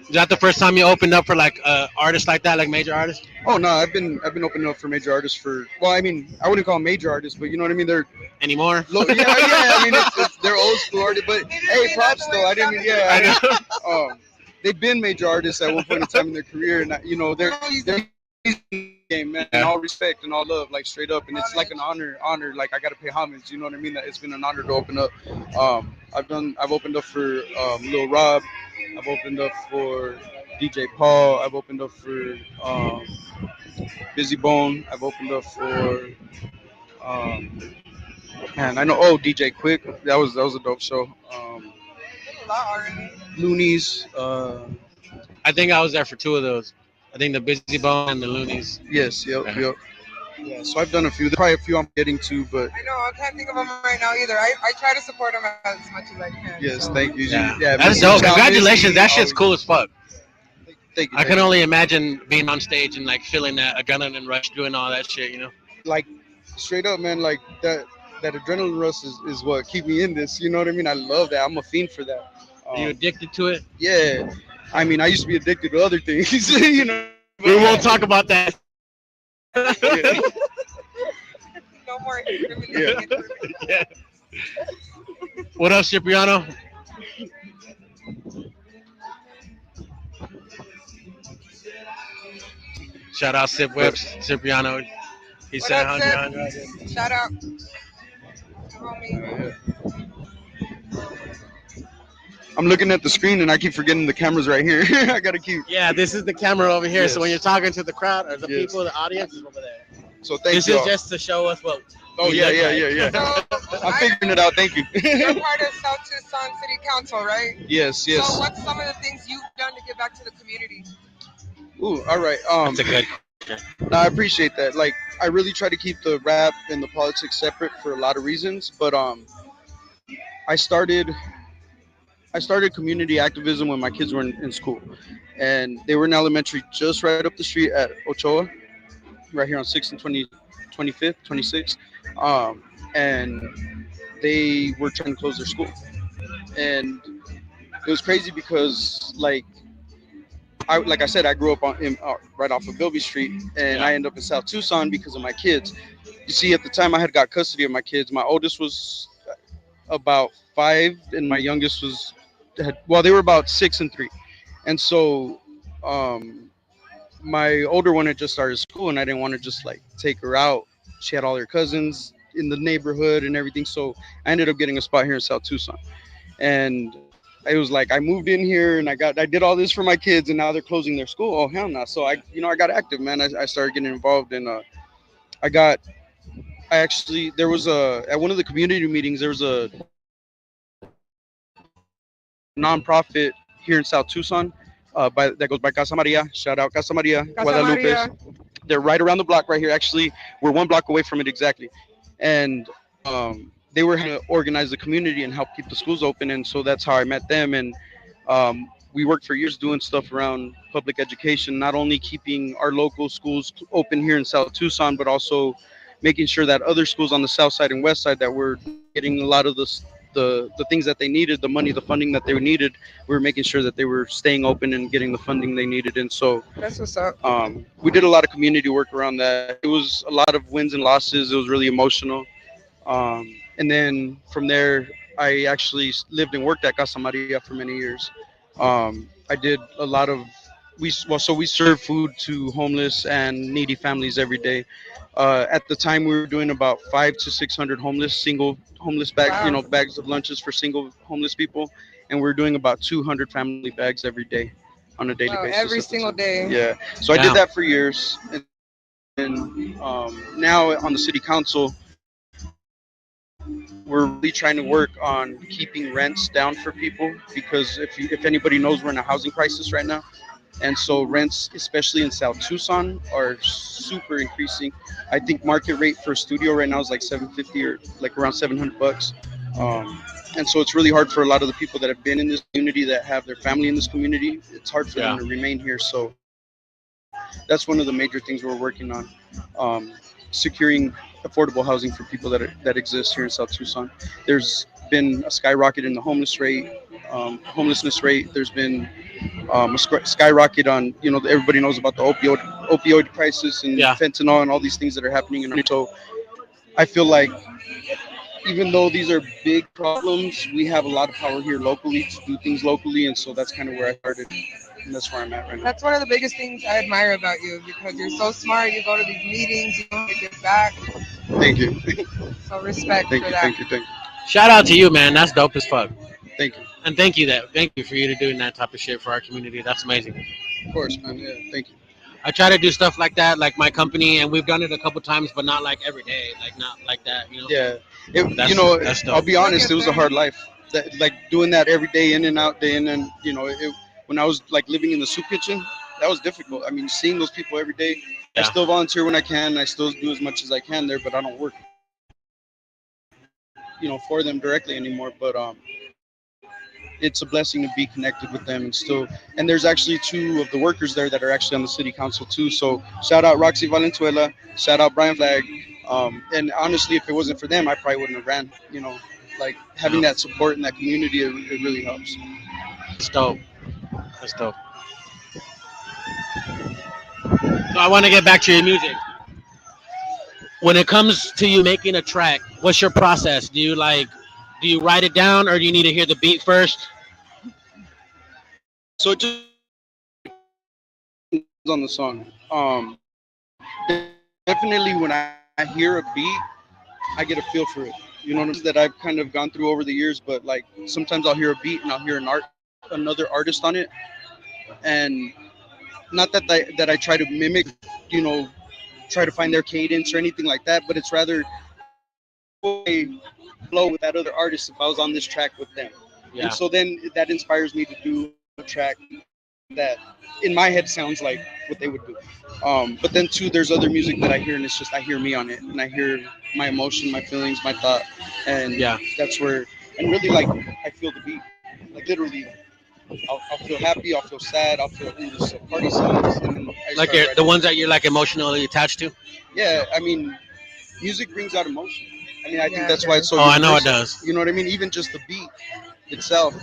Is that the first time you opened up for like artists like that, like major artists? Oh no, I've been opening up for major artists for. Well, I mean, I wouldn't call them major artists, but you know what I mean. They're anymore. Yeah. I mean, they're old school artists, but hey, props though. I didn't. Yeah. I know. They've been major artists at one point in time in their career, and they're game, man. And all respect and all love, like straight up, and it's like an honor. Like I gotta pay homage. You know what I mean? That it's been an honor to open up. I've opened up for Lil Rob. I've opened up for DJ Paul. I've opened up for Busy Bone. I've opened up for DJ Quick. That was a dope show. Loonies. I think I was there for two of those. I think the Busy Bone and the Loonies. Yes. Yep. Yeah, so I've done a few. There's probably a few I'm getting to, but I know I can't think of them right now either. I try to support them as much as I can. Yes, so. Thank you. Yeah, that's dope. Congratulations. That shit's cool as fuck. Thank you. I can only imagine being on stage and like feeling that adrenaline rush, doing all that shit, you know? Like straight up, man, like that adrenaline rush is what keep me in this. You know what I mean? I love that. I'm a fiend for that. Are you addicted to it? Yeah. I mean, I used to be addicted to other things, you know. We won't talk about that. Yeah. No more Yeah. incriminating. Yeah. What else, Cipriano? Shout out Sip Webs, Cipriano. He What said up, 100. Sip? Shout out. Homie. I'm looking at the screen and I keep forgetting the camera's right here. I gotta keep. Yeah, this is the camera over here. So when you're Yes. talking to the crowd or the Yes. people, the audience is over there. So thank This you. is just to show us what. Oh we yeah, look yeah, like. yeah, yeah. I'm figuring it out. Thank you. You're part of South Tucson City Council, right? Yes, yes. So what's some of the things you've done to give back to the community? Ooh, all right. That's a good. No, I appreciate that. Like, I really try to keep the rap and the politics separate for a lot of reasons. But I started community activism when my kids were in school, and they were in elementary just right up the street at Ochoa, right here on 6th and 25th, 26th, and they were trying to close their school, and it was crazy because like I said, I grew up right off of Bilby Street, and I ended up in South Tucson because of my kids. You see, at the time I had got custody of my kids. My oldest was about 5, and my youngest was, they were about 6 and 3. And so my older one had just started school, and I didn't want to just like take her out. She had all her cousins in the neighborhood and everything. So I ended up getting a spot here in South Tucson. And it was like I moved in here and I did all this for my kids, and now they're closing their school. Oh hell no! So I got active, man. I started getting involved, and there was at one of the community meetings, there was a nonprofit here in South Tucson that goes by Casa Maria. Shout out Casa Maria, Guadalupe. Maria. They're right around the block right here. Actually, we're 1 block away from it exactly, and they were going to organize the community and help keep the schools open, and so that's how I met them. And we worked for years doing stuff around public education, not only keeping our local schools open here in South Tucson, but also making sure that other schools on the south side and west side that were getting a lot of the things that they needed, the money, the funding that they needed, we were making sure that they were staying open and getting the funding they needed. And so That's what's up. we did a lot of community work around that. It was a lot of wins and losses. It was really emotional. And then from there, I actually lived and worked at Casa Maria for many years. I did a lot of, we serve food to homeless and needy families every day. At the time, we were doing about 500 to 600 single homeless bags, Wow. bags of lunches for single homeless people, and we were doing about 200 family bags every day, on a daily Wow, basis. every at the single time. day. Yeah, so I Wow. did that for years, and now on the city council, we're really trying to work on keeping rents down for people, because if anybody knows, we're in a housing crisis right now. And so rents, especially in South Tucson, are super increasing. I think market rate for a studio right now is like $750 or like around $700. And so it's really hard for a lot of the people that have been in this community, that have their family in this community. It's hard for them to remain here. So that's one of the major things we're working on, securing affordable housing for people that exist here in South Tucson. There's been a skyrocket in the homelessness rate. There's been a skyrocket on, everybody knows about the opioid crisis and fentanyl and all these things that are happening. And so I feel like even though these are big problems, we have a lot of power here locally to do things locally. And so that's kind of where I started. And that's where I'm at right now. That's one of the biggest things I admire about you, because you're so smart. You go to these meetings, you know how to give back. Thank you. So respect Thank for you. that. Thank you. Shout out to you, man. That's dope as fuck. Thank you. And thank you for you to doing that type of shit for our community. That's amazing. Of course, man. Yeah, thank you. I try to do stuff like that, like my company, and we've done it a couple times, but not like every day, like not like that, Yeah. That's dope. I'll be honest, it was a hard life. Like doing that every day, in and out, day in and when I was like living in the soup kitchen, that was difficult. I mean, seeing those people every day. I still volunteer when I can. I still do as much as I can there, but I don't work, for them directly anymore. But it's a blessing to be connected with them and there's actually 2 of the workers there that are actually on the city council too. So shout out Roxy Valenzuela, shout out Brian Flagg. And honestly, if it wasn't for them, I probably wouldn't have ran. Like having that support in that community, it really helps. That's dope. That's dope. So I want to get back to your music. When it comes to you making a track, what's your process? Do you write it down, or do you need to hear the beat first? So it just depends on the song. Definitely when I hear a beat, I get a feel for it. You know what I'm saying? That I've kind of gone through over the years, but like sometimes I'll hear a beat and I'll hear another artist on it, and not that I try to mimic, you know, try to find their cadence or anything like that, but it's rather I flow with that other artist if I was on this track with them. Yeah. And so then that inspires me to do a track that in my head sounds like what they would do. But then too, there's other music that I hear and it's just I hear me on it and I hear my emotion, my feelings, my thought, and that's where and really like I feel the beat, like literally. I'll feel happy, I'll feel sad, I'll feel this is a party songs, and then Like the ones that you're like emotionally attached to? Yeah, I mean, music brings out emotion. I mean, I think that's why it's so. Oh, I know it universal. does. You know what I mean? Even just the beat itself.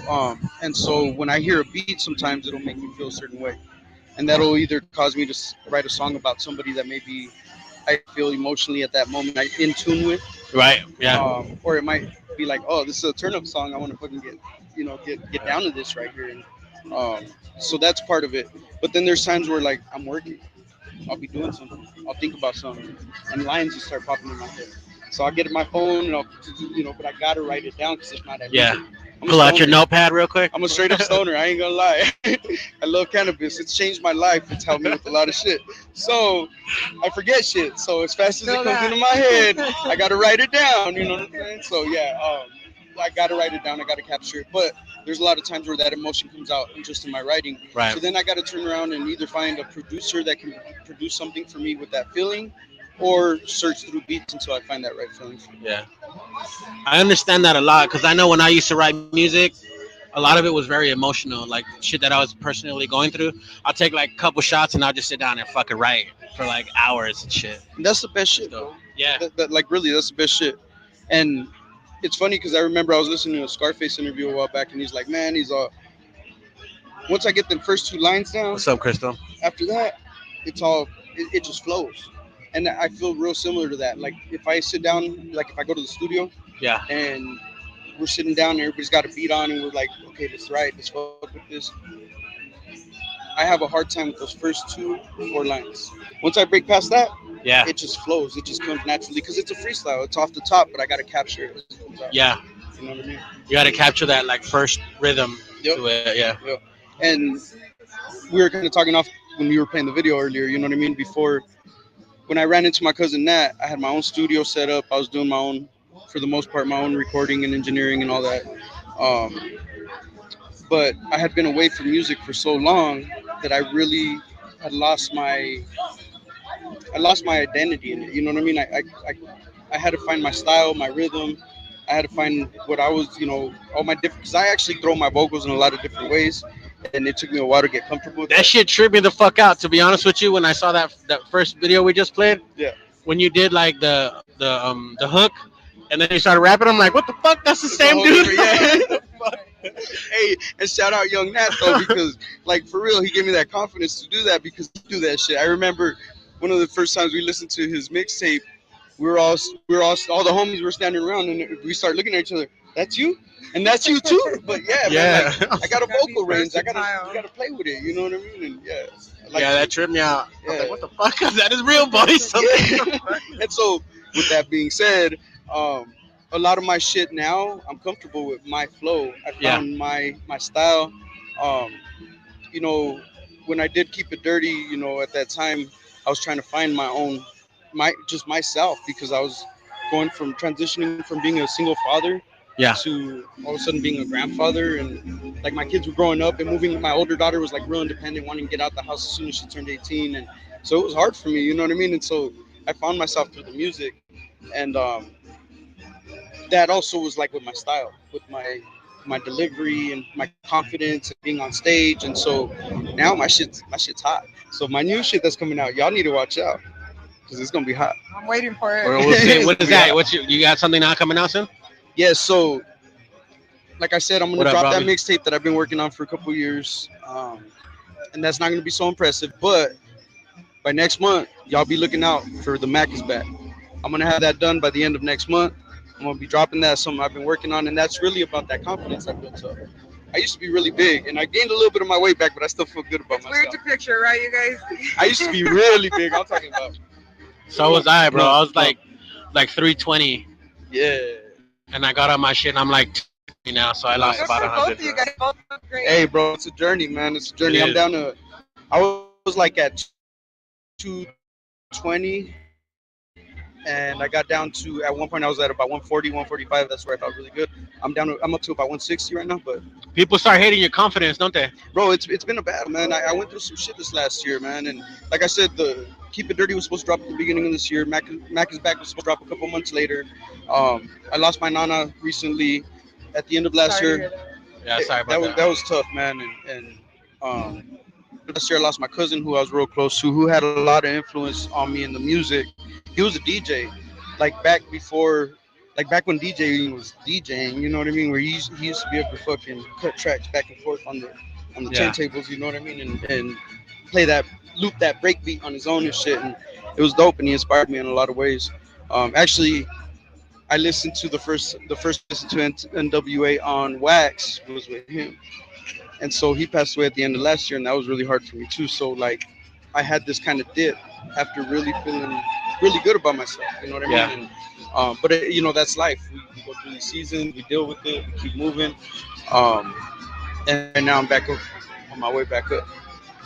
And so when I hear a beat, sometimes it'll make me feel a certain way, and that'll either cause me to write a song about somebody that maybe I feel emotionally at that moment I'm in tune with. Right. Yeah. Or it might be like, oh, this is a turn up song. I want to fucking get down to this right here. And, so that's part of it. But then there's times where like I'm working. I'll be doing something. I'll think about something, and lines just start popping in my head. So I'll get in my phone, and I'll, but I gotta write it down because if not, I lose it. Pull out your notepad real quick. I'm a straight up stoner. I ain't gonna lie. I love cannabis. It's changed my life. It's helped me with a lot of shit. So I forget shit. So as fast as it comes into my head, I gotta write it down. You know what I'm saying? So yeah, I gotta write it down. I gotta capture it. But there's a lot of times where that emotion comes out just in my writing. Right. So then I gotta turn around and either find a producer that can produce something for me with that feeling, or search through beats until I find that right feeling. Yeah. I understand that a lot because I know when I used to write music, a lot of it was very emotional, like shit that I was personally going through. I'll take like a couple shots and I'll just sit down and fucking write for like hours and shit. And that's the best shit, bro. Yeah. Like really, that's the best shit. And it's funny because I remember I was listening to a Scarface interview a while back, and he's like, man, once I get the first two lines down. What's up, Crystal? After that, it just flows. And I feel real similar to that. Like if I sit down, like if I go to the studio, and we're sitting down and everybody's got a beat on and we're like, okay, let's write, let's fuck with this. I have a hard time with those first 2 or 4 lines. Once I break past that, it just flows. It just comes naturally because it's a freestyle. It's off the top, but I got to capture it. Yeah. You know what I mean? You got to capture that like first rhythm to it. Yeah. Yep. And we were kind of talking off when you were playing the video earlier, you know what I mean? Before, when I ran into my cousin Nat, I had my own studio set up. I was doing my own, for the most part, my own recording and engineering and all that. But I had been away from music for so long that I really had lost my identity in it. You know what I mean? I had to find my style, my rhythm. I had to find what I was, all my different, because I actually throw my vocals in a lot of different ways. And it took me a while to get comfortable with that. Shit tripped me the fuck out, to be honest with you, when I saw that first video we just played. Yeah. When you did like the hook and then you started rapping, I'm like, what the fuck? That's the same dude. Yeah. Hey, and shout out Young Nat though, because like for real, he gave me that confidence to do that because he do that shit. I remember one of the first times we listened to his mixtape, we were all the homies were standing around and we started looking at each other. That's you? And that's you too? But yeah, man, like, I got a vocal range. You gotta play with it. You know what I mean? And yeah. That tripped me out. Yeah. I was like, what the fuck? That is real, boy. Yeah. And so with that being said, a lot of my shit now, I'm comfortable with my flow. I found my style. When I did Keep It Dirty, at that time, I was trying to find myself because I was going from transitioning from being a single father to all of a sudden being a grandfather, and like my kids were growing up and moving. My older daughter was like real independent, wanting to get out the house as soon as she turned 18, and so it was hard for me, you know what I mean? And so I found myself through the music, and that also was like with my style, with my delivery and my confidence and being on stage. And so now my shit's hot. So my new shit that's coming out, y'all need to watch out because it's gonna be hot. I'm waiting for it. We'll see. What is that? You got something now coming out soon? Yeah, so like I said, I'm gonna What up, drop that Robbie? mixtape that I've been working on for a couple years, and that's not gonna be so impressive. But by next month, y'all be looking out for the Mac is back. I'm gonna have that done by the end of next month. I'm gonna be dropping that. Something I've been working on, and that's really about that confidence I built up. I used to be really big, and I gained a little bit of my weight back, but I still feel good about It's weird myself. to picture, right, you guys? I used to be really big. I'm talking about. So was I, bro. No, I was no. like 320, Yeah. and I got on my shit, and I'm like 220 now, so I lost Nice. about Both 100. of you guys both look great. Hey, bro, it's a journey, man. It's a journey. It I'm is. down to. I was like at 220, and I got down to at one point I was at about 140, 145. That's where I felt really good. I'm up to about 160 right now, but People start hating your confidence, don't they? bro, it's been a battle, man. I went through some shit this last year, man, and like I said, the Keep It Dirty was supposed to drop at the beginning of this year. Mac is Back was supposed to drop a couple months later. I lost my nana recently at the end of last Sorry to year. hear that. Yeah, sorry about that. That was tough, man, and last year I lost my cousin who I was real close to, who had a lot of influence on me in the music. He was a DJ, like back when DJing was DJing, you know what I mean? Where he used to be able to fucking cut tracks back and forth on the Yeah. turntables, you know what I mean, and play that loop that break beat on his own and shit, and it was dope, and he inspired me in a lot of ways. Actually, I listened to the first listen to NWA on Wax was with him, and so he passed away at the end of last year, and that was really hard for me too. So like, I had this kind of dip after really feeling really good about myself. You know what I mean? Yeah. And, but you know, that's life. We go through these seasons, we deal with it, we keep moving. And now I'm back up on my way back up.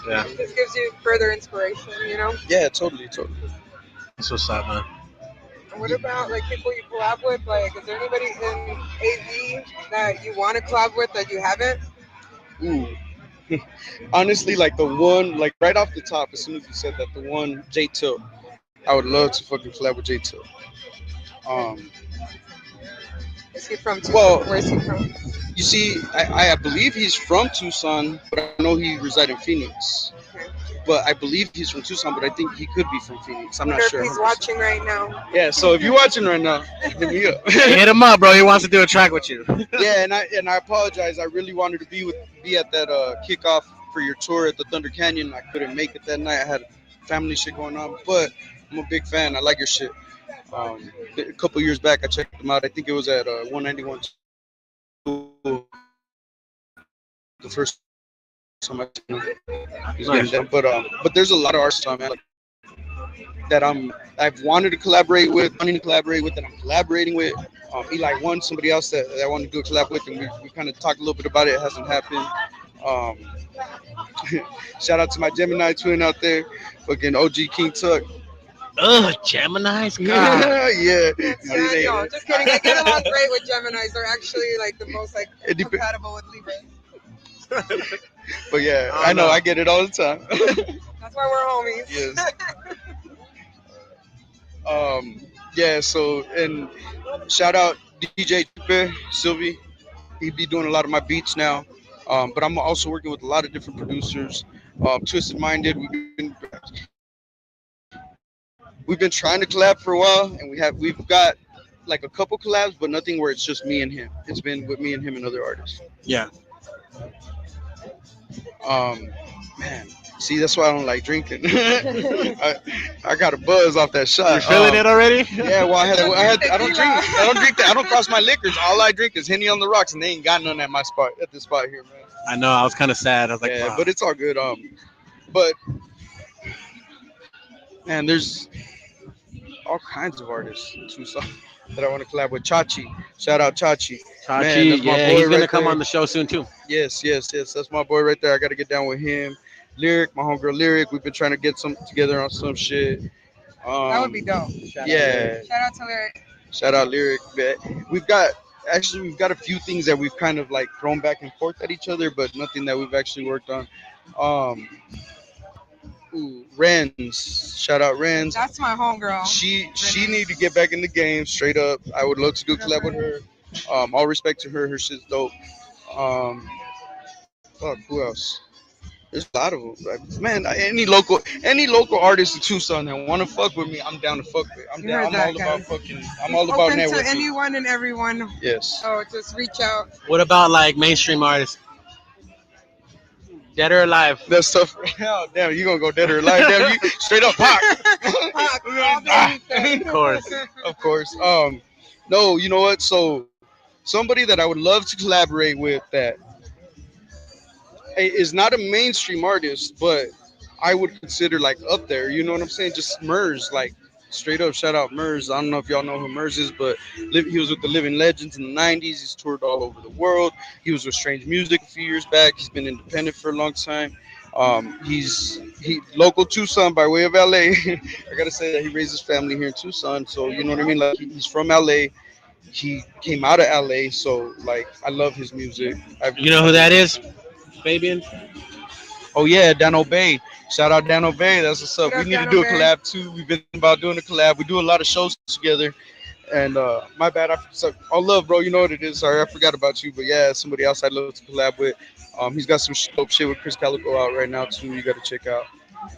Yeah. This gives you further inspiration, you know? Yeah, totally. That's what's up, man. And what about like people you collab with? Like, is there anybody in AZ that you want to collab with that you haven't? Ooh. Honestly, like the one, like right off the top, as soon as you said that, the one J Till, I would love to fucking collab with J Till. Is he from Tucson? Well, Where's he from? You see, I believe he's from Tucson, but I know he resides in Phoenix. But I believe he's from Tucson, but I think he could be from Phoenix. I'm I not wonder sure. if he's watching right now. Yeah, so if you're watching right now, hit me up. Hit him up, bro. He wants to do a track with you. Yeah, and I apologize. I really wanted to be at that kickoff for your tour at the Thunder Canyon. I couldn't make it that night. I had family shit going on, but I'm a big fan. I like your shit. A couple years back, I checked them out. I think it was at 191. The first time I seen him. He's Nice. getting that. But there's a lot of artists, man, like, that I've wanted to collaborate with, and I'm collaborating with. Eli One, somebody else that I wanted to do a collab with, and we kind of talked a little bit about it. It hasn't happened. Shout out to my Gemini twin out there, fucking OG King Tuck. Ugh, Gemini's? God. Yeah. No, just kidding. I get along great with Geminis. They're actually like the most like It dep- compatible with Libras. But yeah, I know, I get it all the time. That's why we're homies. Yes. Yeah, so, and shout out DJ Sylvie. He be doing a lot of my beats now. But I'm also working with a lot of different producers. Twisted Minded, we've been trying to collab for a while, and we've got like a couple collabs, but nothing where it's just me and him. It's been with me and him and other artists. Yeah. Man, see, that's why I don't like drinking. I got a buzz off that shot. You feeling it already? Yeah, well, I don't drink that. I don't cross my liquors. All I drink is Henny on the rocks, and they ain't got none at this spot here, man. I know. I was kind of sad. I was like, Yeah, wow. but it's all good. But man, there's all kinds of artists in Tucson that I want to collab with. Chachi, shout out Chachi. Man, Chachi, that's my yeah, boy he's gonna right come there. on the show soon too. Yes, that's my boy right there. I got to get down with him. Lyric, my homegirl Lyric. We've been trying to get some together on some shit. That would be dope. Yeah. Shout out to Lyric. Shout out Lyric. We've got a few things that we've kind of like thrown back and forth at each other, but nothing that we've actually worked on. Renz. Shout out Renz. That's my homegirl. She need to get back in the game straight up. I would love to do a collab with her. All respect to her. Her shit's dope. Fuck, who else? There's a lot of them. Like, man, any local artist in Tucson that want to fuck with me, I'm down to fuck with. I'm You down. heard I'm that, all about guys. fucking. I'm He's all about open to networking. anyone and everyone. Yes. So just reach out. What about like mainstream artists, dead or alive? That's tough. Oh, damn, you gonna go dead or alive? Damn, you straight up Pac. Pac, all day weekend. Of course. Of course. No, you know what? So somebody that I would love to collaborate with that is not a mainstream artist, but I would consider like up there. You know what I'm saying? Just Murs, like straight up shout out Murs. I don't know if y'all know who Murs is, but he was with the Living Legends in the '90s. He's toured all over the world. He was with Strange Music a few years back. He's been independent for a long time. He local Tucson by way of LA. I gotta say that he raised his family here in Tucson, so you know what I mean. Like he's from LA. He came out of LA, so like I love his music. You know who that is? Fabian. Oh yeah, Dan O'Bay. Shout out Dan O'Bay. That's what's up. What We up, need to Dan do a O'Bay? collab too. We've been about doing a collab. We do a lot of shows together. And my bad. All love, bro. You know what it is. Sorry, I forgot about you. But yeah, somebody else I'd love to collab with. He's got some dope shit with Chris Calico out right now too. You got to check out.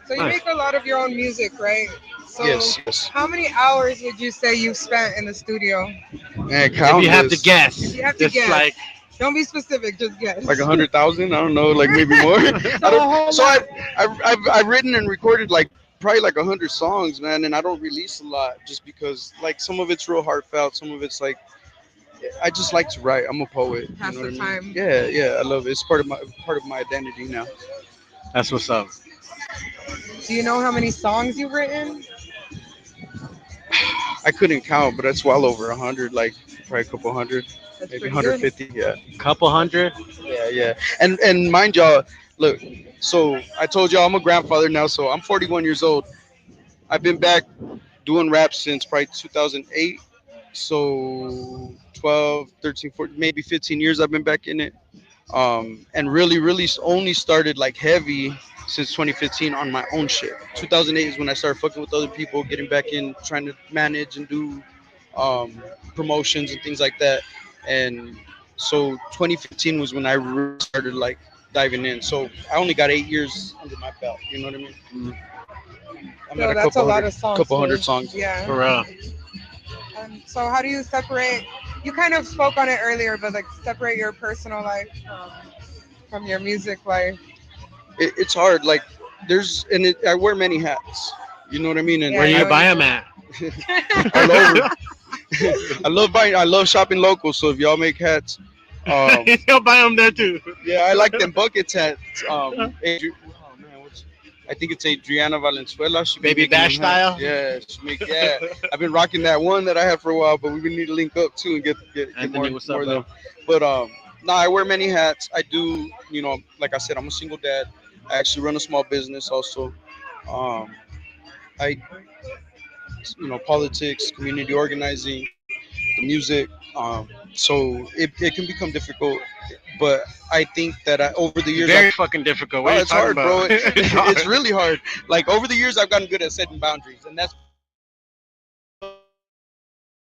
So you make a lot of your own music, right? So Yes. how many hours would you say you've spent in the studio? Man, If you have to countless. guess, If you have to just guess. like Don't be specific, just guess. Like 100,000. I don't know. Like maybe more. I've written and recorded like probably like 100 songs, man, and I don't release a lot just because like some of it's real heartfelt, some of it's like I just like to write. I'm a poet. You Pass know the what I time. mean? Yeah, I love it. It's part of my identity now. that's what's up. Do you know how many songs you've written? I couldn't count, but it's well over 100, like probably a couple hundred, That's maybe pretty good. 150. Yeah, Couple hundred. yeah. And mind y'all, look. So I told y'all I'm a grandfather now, so I'm 41 years old. I've been back doing rap since probably 2008. So 12, 13, 14, maybe 15 years I've been back in it. And really only started like heavy since 2015 on my own shit. 2008 is when I started fucking with other people, getting back in, trying to manage and do promotions and things like that. And so 2015 was when I really started like diving in. So I only got 8 years under my belt. You know what I mean? I'm So at that's a lot of songs. couple hundred too. songs. Yeah. For real. So how do you separate? You kind of spoke on it earlier, but like separate your personal life from your music life. It's hard. Like I wear many hats. You know what I mean? And Where you buy them at? all over. I love shopping local. So if y'all make hats, You'll buy them there too. yeah, I like them bucket hats. I think it's Adriana Valenzuela. She Baby making Bash them hats. style? Yeah, I've been rocking that one that I had for a while, but we need to link up too and get Anthony, more, what's more up, of them. But I wear many hats. I do, like I said, I'm a single dad. I actually run a small business also. I, politics, community organizing, the music. So it can become difficult, but I think that over the years, Very fucking difficult. What are you it's talking hard, bro. about? It's really hard. Like over the years, I've gotten good at setting boundaries, and that's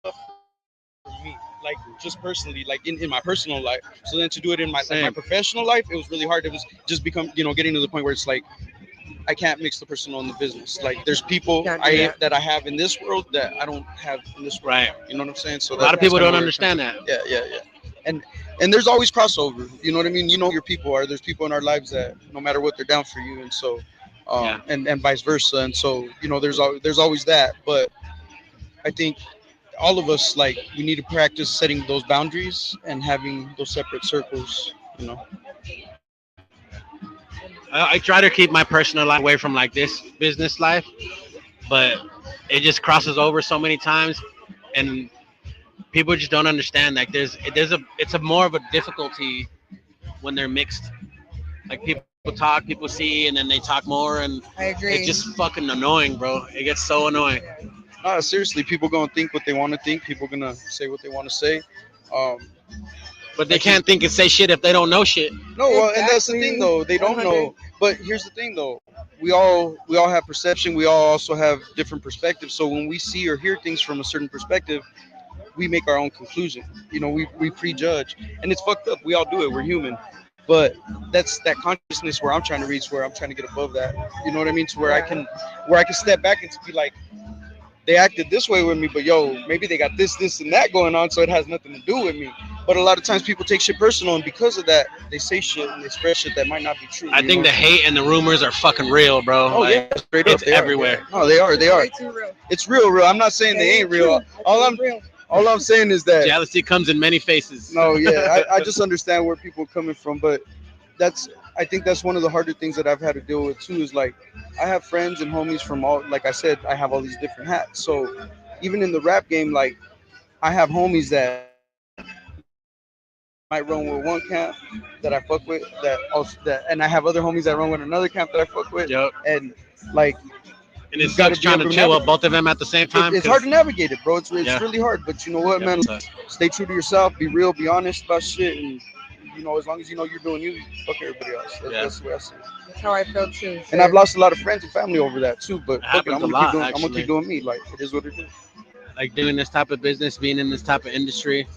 for me. Like just personally, like in my personal life. So then to do it in my professional life, it was really hard. It was just getting to the point where it's like I can't mix the personal and the business. Like there's people that I have in this world that I don't have in this world. Right. You know what I'm saying? So A lot of people don't understand that. Yeah. And there's always crossover. You know what I mean? You know who your people are. There's people in our lives that no matter what, they're down for you, and so and vice versa. And so there's always that. But I think all of us, like, we need to practice setting those boundaries and having those separate circles. I try to keep my personal life away from like this business life, but it just crosses over so many times, and people just don't understand. Like it's a more of a difficulty when they're mixed. Like people talk, people see, and then they talk more, and I agree. it's just fucking annoying, bro. It gets so annoying. Seriously, people gonna think what they want to think. People gonna say what they want to say. But they can't think and say shit if they don't know shit. No, well, and that's the thing though. They don't know. But here's the thing though. We all have perception. We all also have different perspectives. So when we see or hear things from a certain perspective, we make our own conclusion. We prejudge, and it's fucked up. We all do it. We're human. But that's that consciousness where I'm trying to reach, where I'm trying to get above that. You know what I mean? To where I can step back and to be like, they acted this way with me, but yo, maybe they got this, and that going on, so it has nothing to do with me. But a lot of times people take shit personal, and because of that, they say shit and they spread shit that might not be true. I think the hate and the rumors are fucking real, bro. Oh like, yeah, straight up, it's everywhere. No, they are. It's real. I'm not saying they ain't real. All I'm saying is that jealousy comes in many faces. No, yeah, I just understand where people are coming from, but I think that's one of the harder things that I've had to deal with too. Is like, I have friends and homies from all, like I said, I have all these different hats. So even in the rap game, like, I have homies that might run with one camp that I fuck with, and I have other homies that run with another camp that I fuck with. Yep. And like, and it's sucks trying to chill with both of them at the same time. It's hard to navigate it, bro. It's really hard. But you know what, man? Stay true to yourself. Be real. Be honest about shit. And you know, as long as you know you're doing you, fuck everybody else. That's the way I see it. That's how I feel too. So. And I've lost a lot of friends and family over that too. But fuck it, I'm gonna keep doing me. Like, it is what it is. Like, doing this type of business, being in this type of industry,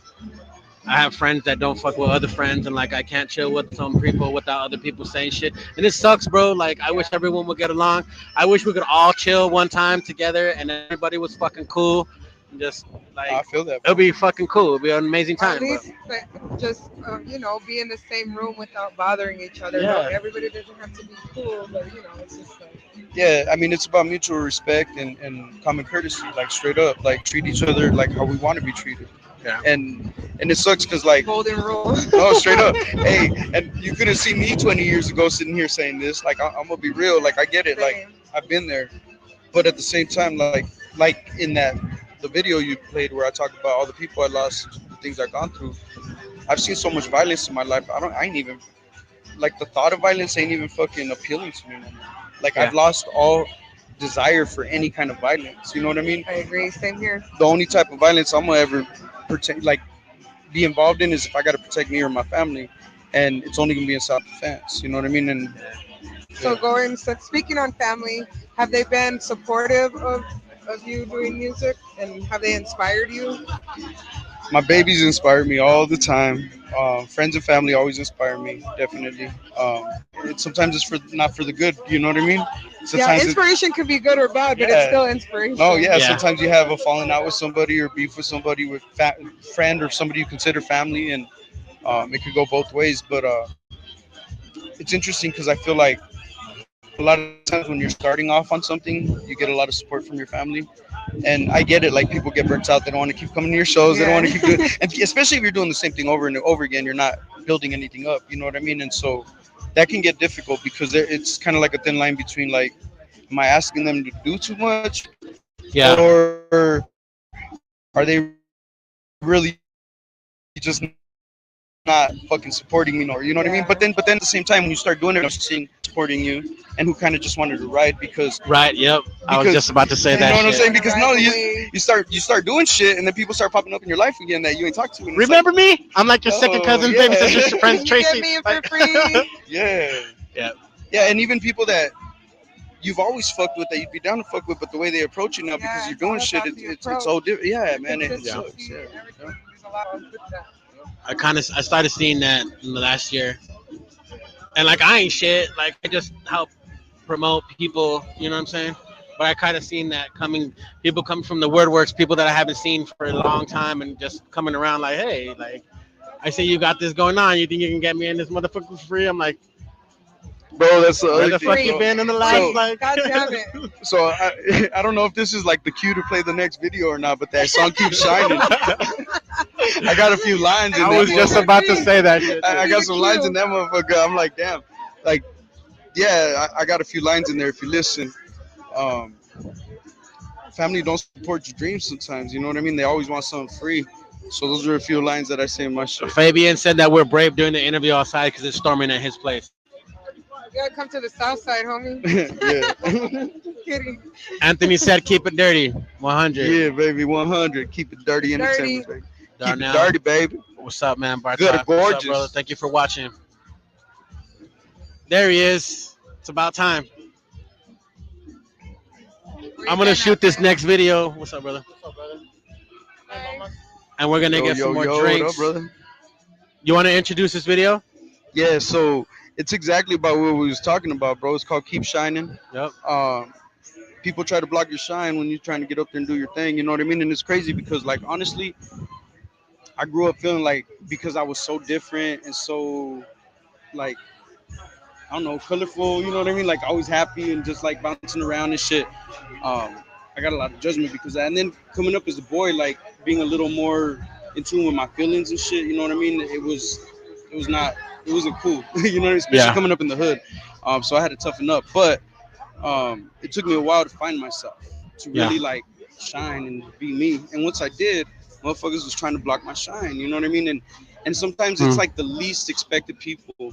I have friends that don't fuck with other friends, and like, I can't chill with some people without other people saying shit, and it sucks, bro. Like, I wish everyone would get along. I wish we could all chill one time together and everybody was fucking cool. And just like, I feel that, bro. It'll be fucking cool. It'll be an amazing time. At least, just you know, be in the same room without bothering each other. Yeah. Like, everybody doesn't have to be cool, but you know, it's just like. Yeah, I mean, it's about mutual respect and common courtesy. Like, straight up, like, treat each other like how we want to be treated. Yeah. And it sucks because, like, golden rule. No, straight up. Hey, and you couldn't see me 20 years ago sitting here saying this. Like, I'm gonna be real. Like, I get it. Like, I've been there, but at the same time, like in the video you played where I talk about all the people I lost, the things I've gone through. I've seen so much violence in my life. I ain't even, like, the thought of violence ain't even fucking appealing to me anymore. Like, I've lost all desire for any kind of violence. You know what I mean? I agree. Same here. The only type of violence I'm gonna ever be involved in is if I gotta protect me or my family, and it's only gonna be in self-defense. You know what I mean? And so speaking on family, have they been supportive of you doing music, and have they inspired you? my babies inspire me all the time. Friends and family always inspire me, definitely. Sometimes it's not for the good, you know what I mean? Sometimes inspiration can be good or bad, but it's still inspiration. Oh yeah, sometimes you have a falling out with somebody or beef with somebody, with friend or somebody you consider family, and it could go both ways. But it's interesting because I feel like a lot of times when you're starting off on something, you get a lot of support from your family. And I get it, like, people get burnt out. They don't want to keep coming to your shows. They don't want to keep doing, and especially if you're doing the same thing over and over again, you're not building anything up. You know what I mean? And so that can get difficult because it's kind of like a thin line between, like, am I asking them to do too much? Yeah. Or are they really just not fucking supporting me, or you know what I mean? But then at the same time, when you start doing it, seeing supporting you, and who kind of just wanted to ride because Yep. I was just about to say that. You know what I'm shit. saying? Because you start doing shit, and then people start popping up in your life again that you ain't talked to. Remember me? I'm like your second cousin, baby sister, friend Tracy. Get me for free. Yeah. And even people that you've always fucked with, that you'd be down to fuck with, but the way they approach you now because you're doing shit, it's so different. Yeah, man. It sucks. I started seeing that in the last year, and like, I ain't shit. Like, I just help promote people. You know what I'm saying? But I kind of seen that people coming from the WordWorks, people that I haven't seen for a long time, and just coming around like, hey, like, I see you got this going on. You think you can get me in this motherfucker for free? I'm like, bro, that's the where other the thing, fuck you been in the last like? God damn it. So I don't know if this is like the cue to play the next video or not, but that song keeps shining. I got a few lines in there. I was just about to say that shit. I got some lines in that motherfucker. I'm like, damn. Like, yeah, I got a few lines in there if you listen. Family don't support your dreams sometimes, you know what I mean? They always want something free. So those are a few lines that I say in my shit. Fabian said that we're brave during the interview outside because it's storming at his place. You gotta come to the south side, homie. Yeah. Kidding. Anthony said, keep it dirty. 100. Yeah, baby, 100. Keep it dirty in the timber, baby. Keep it dirty, baby. What's up, man? Bartok? Good, What's gorgeous. up, brother? Thank you for watching. There he is. It's about time. I'm going to shoot this next video. What's up, brother? And we're going to get some more drinks. What up, brother? You want to introduce this video? Yeah, so it's exactly about what we was talking about, bro. It's called Keep Shining. Yep. People try to block your shine when you're trying to get up there and do your thing. You know what I mean? And it's crazy because, like, honestly, I grew up feeling like because I was so different and so like I don't know, colorful. You know what I mean? Like always happy and just like bouncing around and shit. Um, I got a lot of judgment because of that. And then coming up as a boy, like being a little more in tune with my feelings and shit. You know what I mean? It was not, it wasn't cool. You know, especially Yeah. coming up in the hood. So I had to toughen up. But it took me a while to find myself, to Yeah. really like shine and be me. And once I did, motherfuckers was trying to block my shine. You know what I mean? And sometimes it's like the least expected people,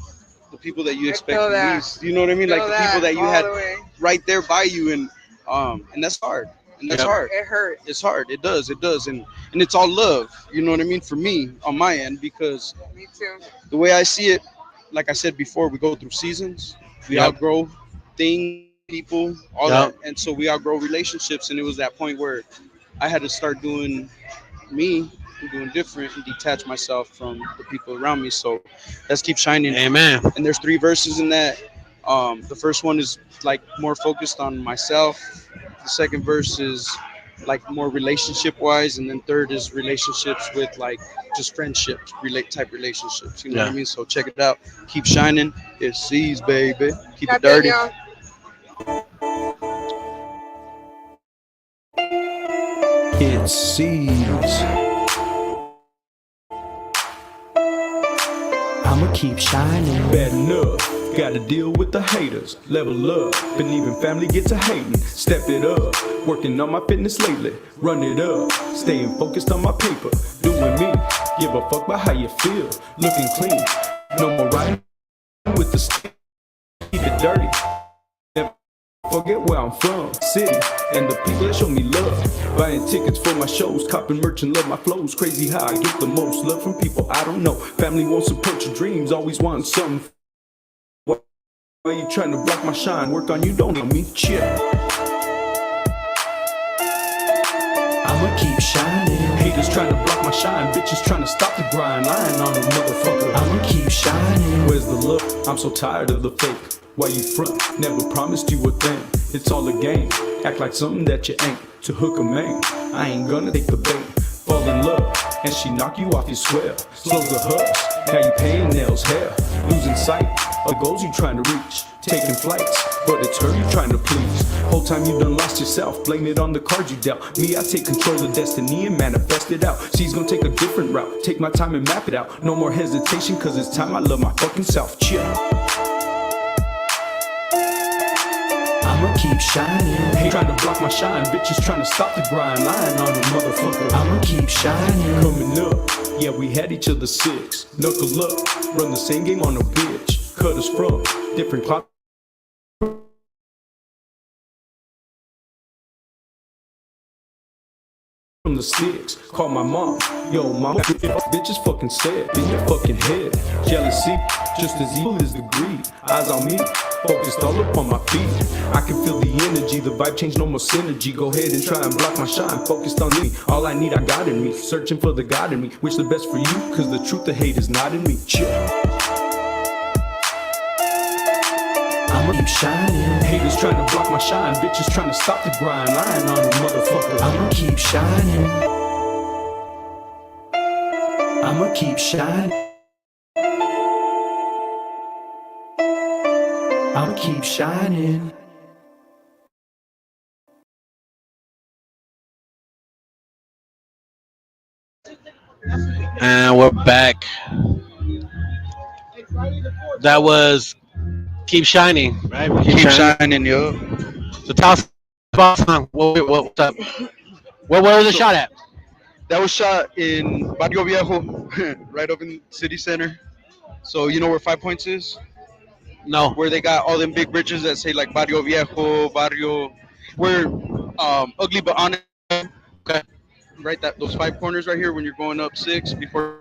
the people that you expect feel the that. least. You know what I mean? Like Feel the people that you all had the way. right there by you, and that's hard. And that's Yep. hard. It hurt. It's hard. It does, and it's all love. You know what I mean? For me, on my end, because Me too. the way I see it, like I said before, we go through seasons. We Yep. outgrow things, people, all Yep. that, and so we outgrow relationships. And it was that point where I had to start doing me and doing different and detach myself from the people around me. So let's keep shining. Amen. And there's 3 verses in that. The first one is like more focused on myself. The second verse is like more relationship wise, and then third is relationships with like just friendships, type relationships. You know what Yeah. I mean? So check it out. Keep shining. It's CEAZE, baby. Keep it Tap in, dirty. y'all. It's CEAZE. I'ma keep shining. Bad enough. Gotta deal with the haters. Level up. Been leaving family, get to hating. Step it up. Working on my fitness lately. Run it up. Staying focused on my paper. Doing me. Give a fuck about how you feel. Looking clean. No more riding with the stick. Keep it dirty. Never forget where I'm from, city, and the people that show me love. Buying tickets for my shows, copping merch and love my flows. Crazy how I get the most love from people I don't know. Family won't support your dreams, always want something. Why you trying to block my shine? Work on you, don't know me. Chill. I'ma keep shining. Haters trying to block my shine. Bitches trying to stop the grind. Lying on a motherfucker. I'ma keep shining. Where's the look? I'm so tired of the fake. Why you front? Never promised you a thing. It's all a game. Act like something that you ain't. To hook a man, I ain't gonna take the bait. Fall in love, and she knock you off your swell. Slows the hush, now you paying nails, hair. Losing sight of goals you trying to reach. Taking flights, but it's her you trying to please. Whole time you done lost yourself, blame it on the cards you dealt. Me, I take control of destiny and manifest it out. She's gonna take a different route, take my time and map it out. No more hesitation, cause it's time I love my fucking self. Chill. I'ma keep shining. Hate trying to block my shine. Bitches trying to stop the grind. Lying on a motherfucker. I'ma keep shining. Coming up, yeah, we had each other 6. Knuckle up, run the same game on a bitch. Cut us from different clock. From the sticks, call my mom. Yo, mama, bitches fucking sad in your fucking head. Jealousy, just as evil as the greed. Eyes on me, focused all up on my feet. I can feel the energy, the vibe change, no more synergy. Go ahead and try and block my shine, focused on me. All I need, I got in me. Searching for the God in me. Wish the best for you, cause the truth, the hate is not in me. Chill. I'ma keep shining. Haters trying to block my shine. Bitches trying to stop the grind. Lying on a motherfucker. I'ma keep shining. I'ma keep shining. I'ma keep shining. And we're back. That was Keep Shining, right? Keep shining, yo. So tell us about the song. What's up? Where was the shot at? That was shot in Barrio Viejo, right up in city center. So you know where 5 Points is? No. Where they got all them big bridges that say like Barrio Viejo, Barrio, where ugly but honest. Okay. Right, those 5 corners right here when you're going up 6 before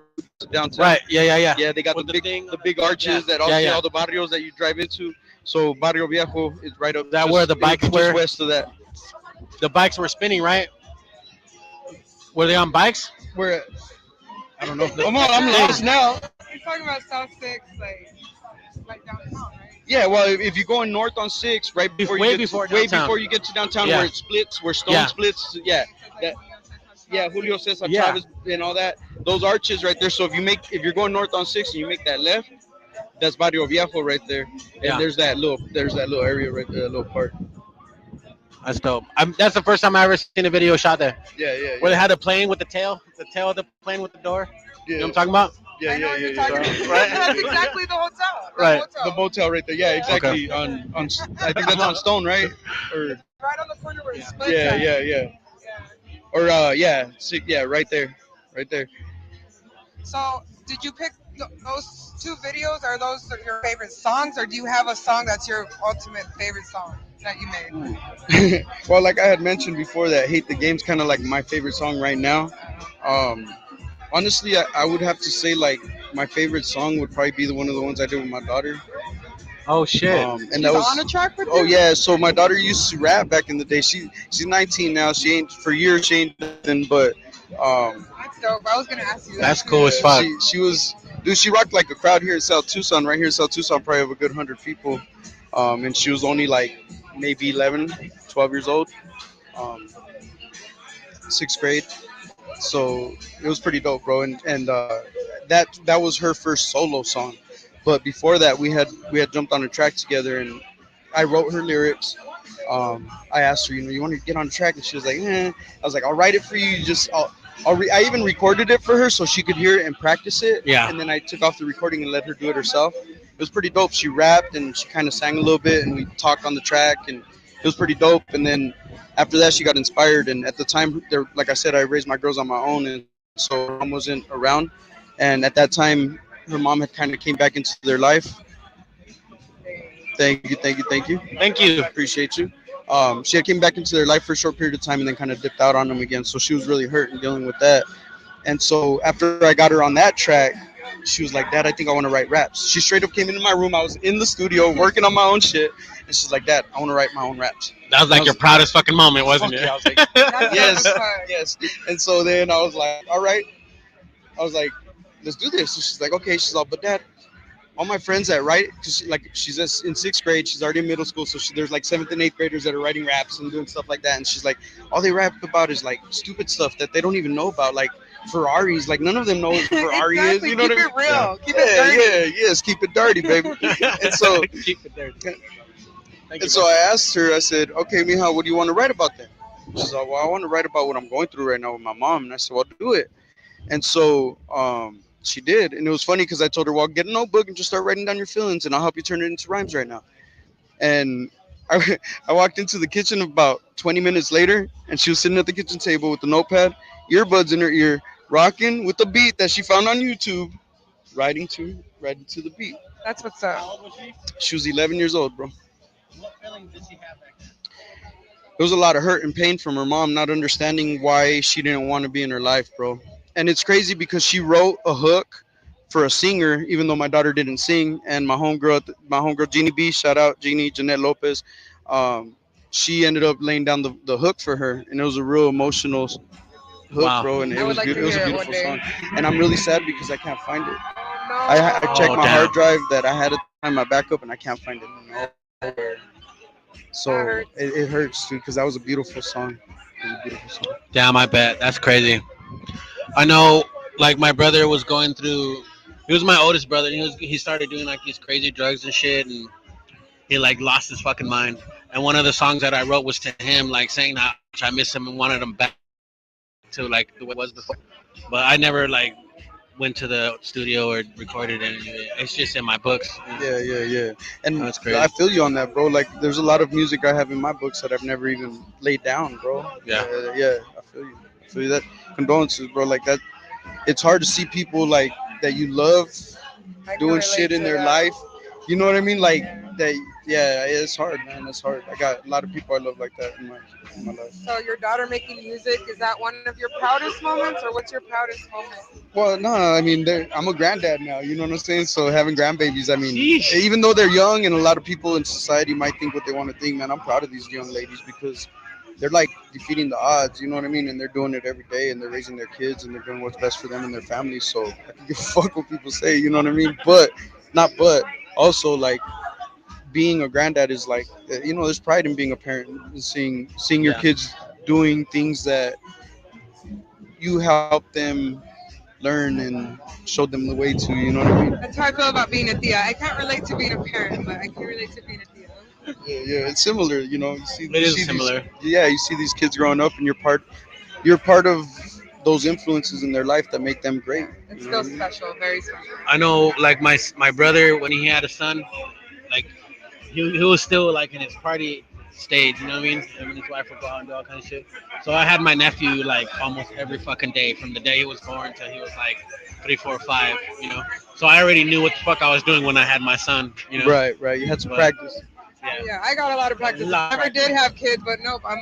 downtown. Right. Yeah. Yeah, they got the big arches that all all the barrios that you drive into. So Barrio Viejo is right up. That where the bikes were? Just west of that. The bikes were spinning, right? Were they on bikes? Where? I don't know. I'm lost now. You're talking about South 6, like like downtown, right? Yeah, well, if you're going north on 6, right before Way you get before to, way downtown. before you get to downtown, Yeah. where it splits, where Stone Yeah. splits, that, yeah, Julio Cesar Yeah. Chavez and all that, those arches right there. So if you're going north on 6 and you make that left, that's Barrio Viejo right there, and Yeah. there's that little area right there, that little part. That's dope. That's the first time I ever seen a video shot there. Yeah, yeah, Where they yeah. had a plane with the tail of the plane with the door. You know what I'm talking about? Yeah, I know yeah, what yeah, you're yeah. talking about. Right. That's exactly the hotel. Right. The motel right there. Yeah, exactly. On I think that's on Stone, right? Or Right on the corner where it splits. yeah, at. yeah, yeah. Or yeah, right there, right there. So, did you pick those two videos? Are those your favorite songs, or do you have a song that's your ultimate favorite song that you made? Well, like I had mentioned before, that "Hate the Game's" kind of like my favorite song right now. Honestly, I would have to say like my favorite song would probably be one of the ones I did with my daughter. Oh shit! And She's that was on a track with oh you? yeah. So my daughter used to rap back in the day. She's 19 now. She ain't for years. She ain't nothing but. That's dope. I was gonna ask you that. That's cool as fuck. She was, dude. She rocked like a crowd here in South Tucson. Right here in South Tucson, probably have a good 100 people. And she was only like maybe 11, 12 years old. Um, 6th grade. So it was pretty dope, bro. And that was her first solo song. But before that, we had jumped on a track together, and I wrote her lyrics. I asked her, you want to get on the track, and she was like, eh. I was like, I'll write it for you. I even recorded it for her so she could hear it and practice it. Yeah. And then I took off the recording and let her do it herself. It was pretty dope. She rapped and she kind of sang a little bit, and we talked on the track, and it was pretty dope. And then after that, she got inspired. And at the time, like I said, I raised my girls on my own, and so her mom wasn't around. And at that time, her mom had kind of came back into their life. Thank you. Thank you. Appreciate you. She had came back into their life for a short period of time and then kind of dipped out on them again. So she was really hurt and dealing with that. And so after I got her on that track, she was like, Dad, I think I want to write raps. She straight up came into my room. I was in the studio working on my own shit. And she's like, Dad, I want to write my own raps. That was like your proudest fucking moment, wasn't it? Yeah, I was like, yes. And so then I was like, all right. I was like, let's do this. So she's like, okay. She's all, but Dad, all my friends that write, because she's in 6th grade, she's already in middle school, so there's like 7th and 8th graders that are writing raps and doing stuff like that. And she's like, all they rap about is like stupid stuff that they don't even know about, like Ferraris. Like none of them know what a Ferrari is. You know Keep what I mean? it real. Keep it dirty. Yes, keep it dirty, baby. And so, Keep it dirty. Thank you, and so I asked her, I said, okay, Mija, what do you want to write about then? She's like, well, I want to write about what I'm going through right now with my mom. And I said, well, do it. And so, she did, and it was funny because I told her, well, get a notebook and just start writing down your feelings, and I'll help you turn it into rhymes right now. And I walked into the kitchen about 20 minutes later, and she was sitting at the kitchen table with the notepad, earbuds in her ear, rocking with the beat that she found on YouTube, writing to the beat. That's what's up. She was 11 years old, bro. What feelings did she have back then? There was a lot of hurt and pain from her mom not understanding why she didn't want to be in her life, bro. And it's crazy because she wrote a hook for a singer, even though my daughter didn't sing. And my homegirl Jeannie B, shout out Jeanette Lopez. She ended up laying down the hook for her, and it was a real emotional hook, Wow. bro. And it was like good. to It was a hear it beautiful one song. And I'm really sad because I can't find it. No. I checked my damn. hard drive that I had at the time, my backup, and I can't find it nowhere. So it hurts, dude, because that was a beautiful song. It was a beautiful song. Damn, I bet. That's crazy. I know, like, my brother was going through, he was my oldest brother, and he started doing, like, these crazy drugs and shit, and he, like, lost his fucking mind. And one of the songs that I wrote was to him, like, saying how much I miss him and wanted him back to, like, the way it was before. But I never, like, went to the studio or recorded it. It's just in my books. Yeah. And That's crazy. I feel you on that, bro. Like, there's a lot of music I have in my books that I've never even laid down, bro. Yeah. Yeah, I feel you. That condolences, bro. Like that, it's hard to see people like that you love doing shit in their life. You know what I mean? Like that. Yeah, it's hard, man. It's hard. I got a lot of people I love like that in my life. So your daughter making music, is that one of your proudest moments, or what's your proudest moment? Well, no, I mean, I'm a granddad now. You know what I'm saying? So having grandbabies, I mean, Sheesh. even though they're young and a lot of people in society might think what they want to think, man, I'm proud of these young ladies because they're like defeating the odds, you know what I mean? And they're doing it every day, and they're raising their kids, and they're doing what's best for them and their families. So I can give a fuck what people say, you know what I mean? But also like being a granddad is like, there's pride in being a parent and seeing your Yeah. kids doing things that you help them learn and show them the way to. You know what I mean? That's how I feel about being a tia. I can't relate to being a parent, but I can relate to being a tia. Yeah, it's similar. You see, It is similar. You see these kids growing up, and you're part of those influences in their life that make them great. It's You know still what I mean? special, very special. I know, like my brother when he had a son, like he was still like in his party stage. You know what I mean? Him and his wife would go out and do all kinds of shit. So I had my nephew like almost every fucking day from the day he was born till he was like 3, 4, 5. You know. So I already knew what the fuck I was doing when I had my son. You know. Right. You had some practice. Yeah. Yeah, I got a lot of practice. I never did have kids, but nope, I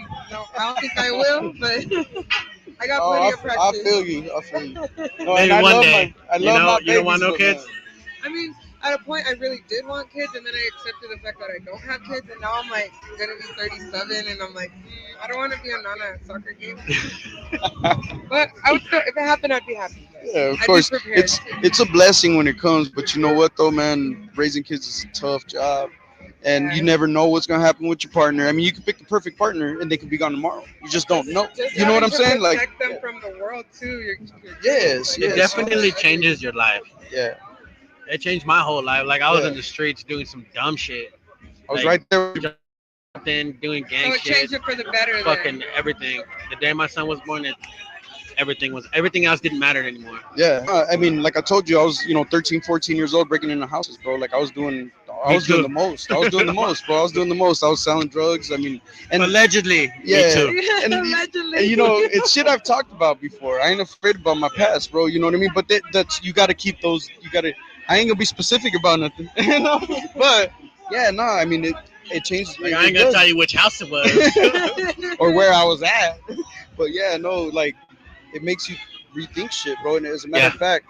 don't think I will. But I got plenty of practice. I feel you. No, Maybe and I one love day. I You love know, my you don't want babies, no but, kids. I mean, at a point, I really did want kids, and then I accepted the fact that I don't have kids, and now I'm like gonna be 37, and I'm like, I don't want to be a nana at soccer games. But I would still, if it happened, I'd be happy. Yeah, of I'd course. be prepared. It's a blessing when it comes, but you know what though, man? Raising kids is a tough job, and you never know what's gonna happen with your partner. I mean, you could pick the perfect partner, and they could be gone tomorrow. You just don't know. Just You know what I'm having to saying? Like, protect them from the world too. Your yes, It definitely changes your life. Yeah. It changed my whole life. Like I was Yeah. in the streets doing some dumb shit. I was Like, right there. Then doing gang So it shit. changed it for the better. then. Fucking everything. The day my son was born, everything else didn't matter anymore. Yeah. I mean, like I told you, I was 13, 14 years old breaking into houses, bro. Like I was doing too. the most. I was doing the most, bro. I was doing the most. I was selling drugs. I mean, and Allegedly. yeah, Me too. and, Allegedly. and, it's shit I've talked about before. I ain't afraid about my past, bro. You know what I mean? But that's you got to keep those. I ain't gonna be specific about nothing, But yeah, no. I mean, it changed. Like, I ain't gonna tell you which house it was. or where I was at. But yeah, no, like it makes you rethink shit, bro. And as a matter of fact,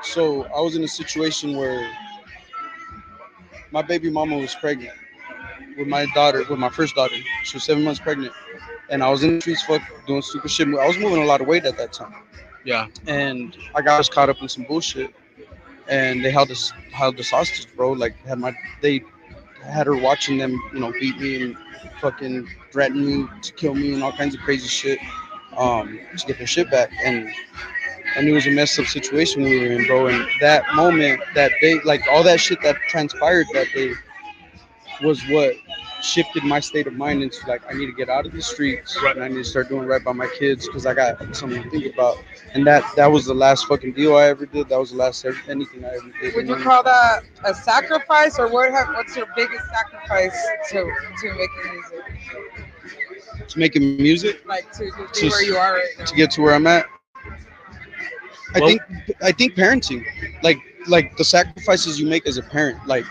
so I was in a situation where my baby mama was pregnant with my first daughter. She was 7 months pregnant, and I was in the streets, doing stupid shit. I was moving a lot of weight at that time. Yeah. And I got us caught up in some bullshit, and they held us hostage, bro. Like they had her watching them, beat me and fucking threaten me to kill me and all kinds of crazy shit, to get their shit back. And it was a messed up situation we were in, bro. And that moment, that day, like all that shit that transpired that day was what shifted my state of mind into like, I need to get out of the streets and I need to start doing right by my kids because I got something to think about. And that was the last fucking deal I ever did. That was the last anything I ever did. Would you call that a sacrifice, or what's your biggest sacrifice to making music? To making music? Like to be where you are right now. To get to where I'm at? I think parenting, like the sacrifices you make as a parent, like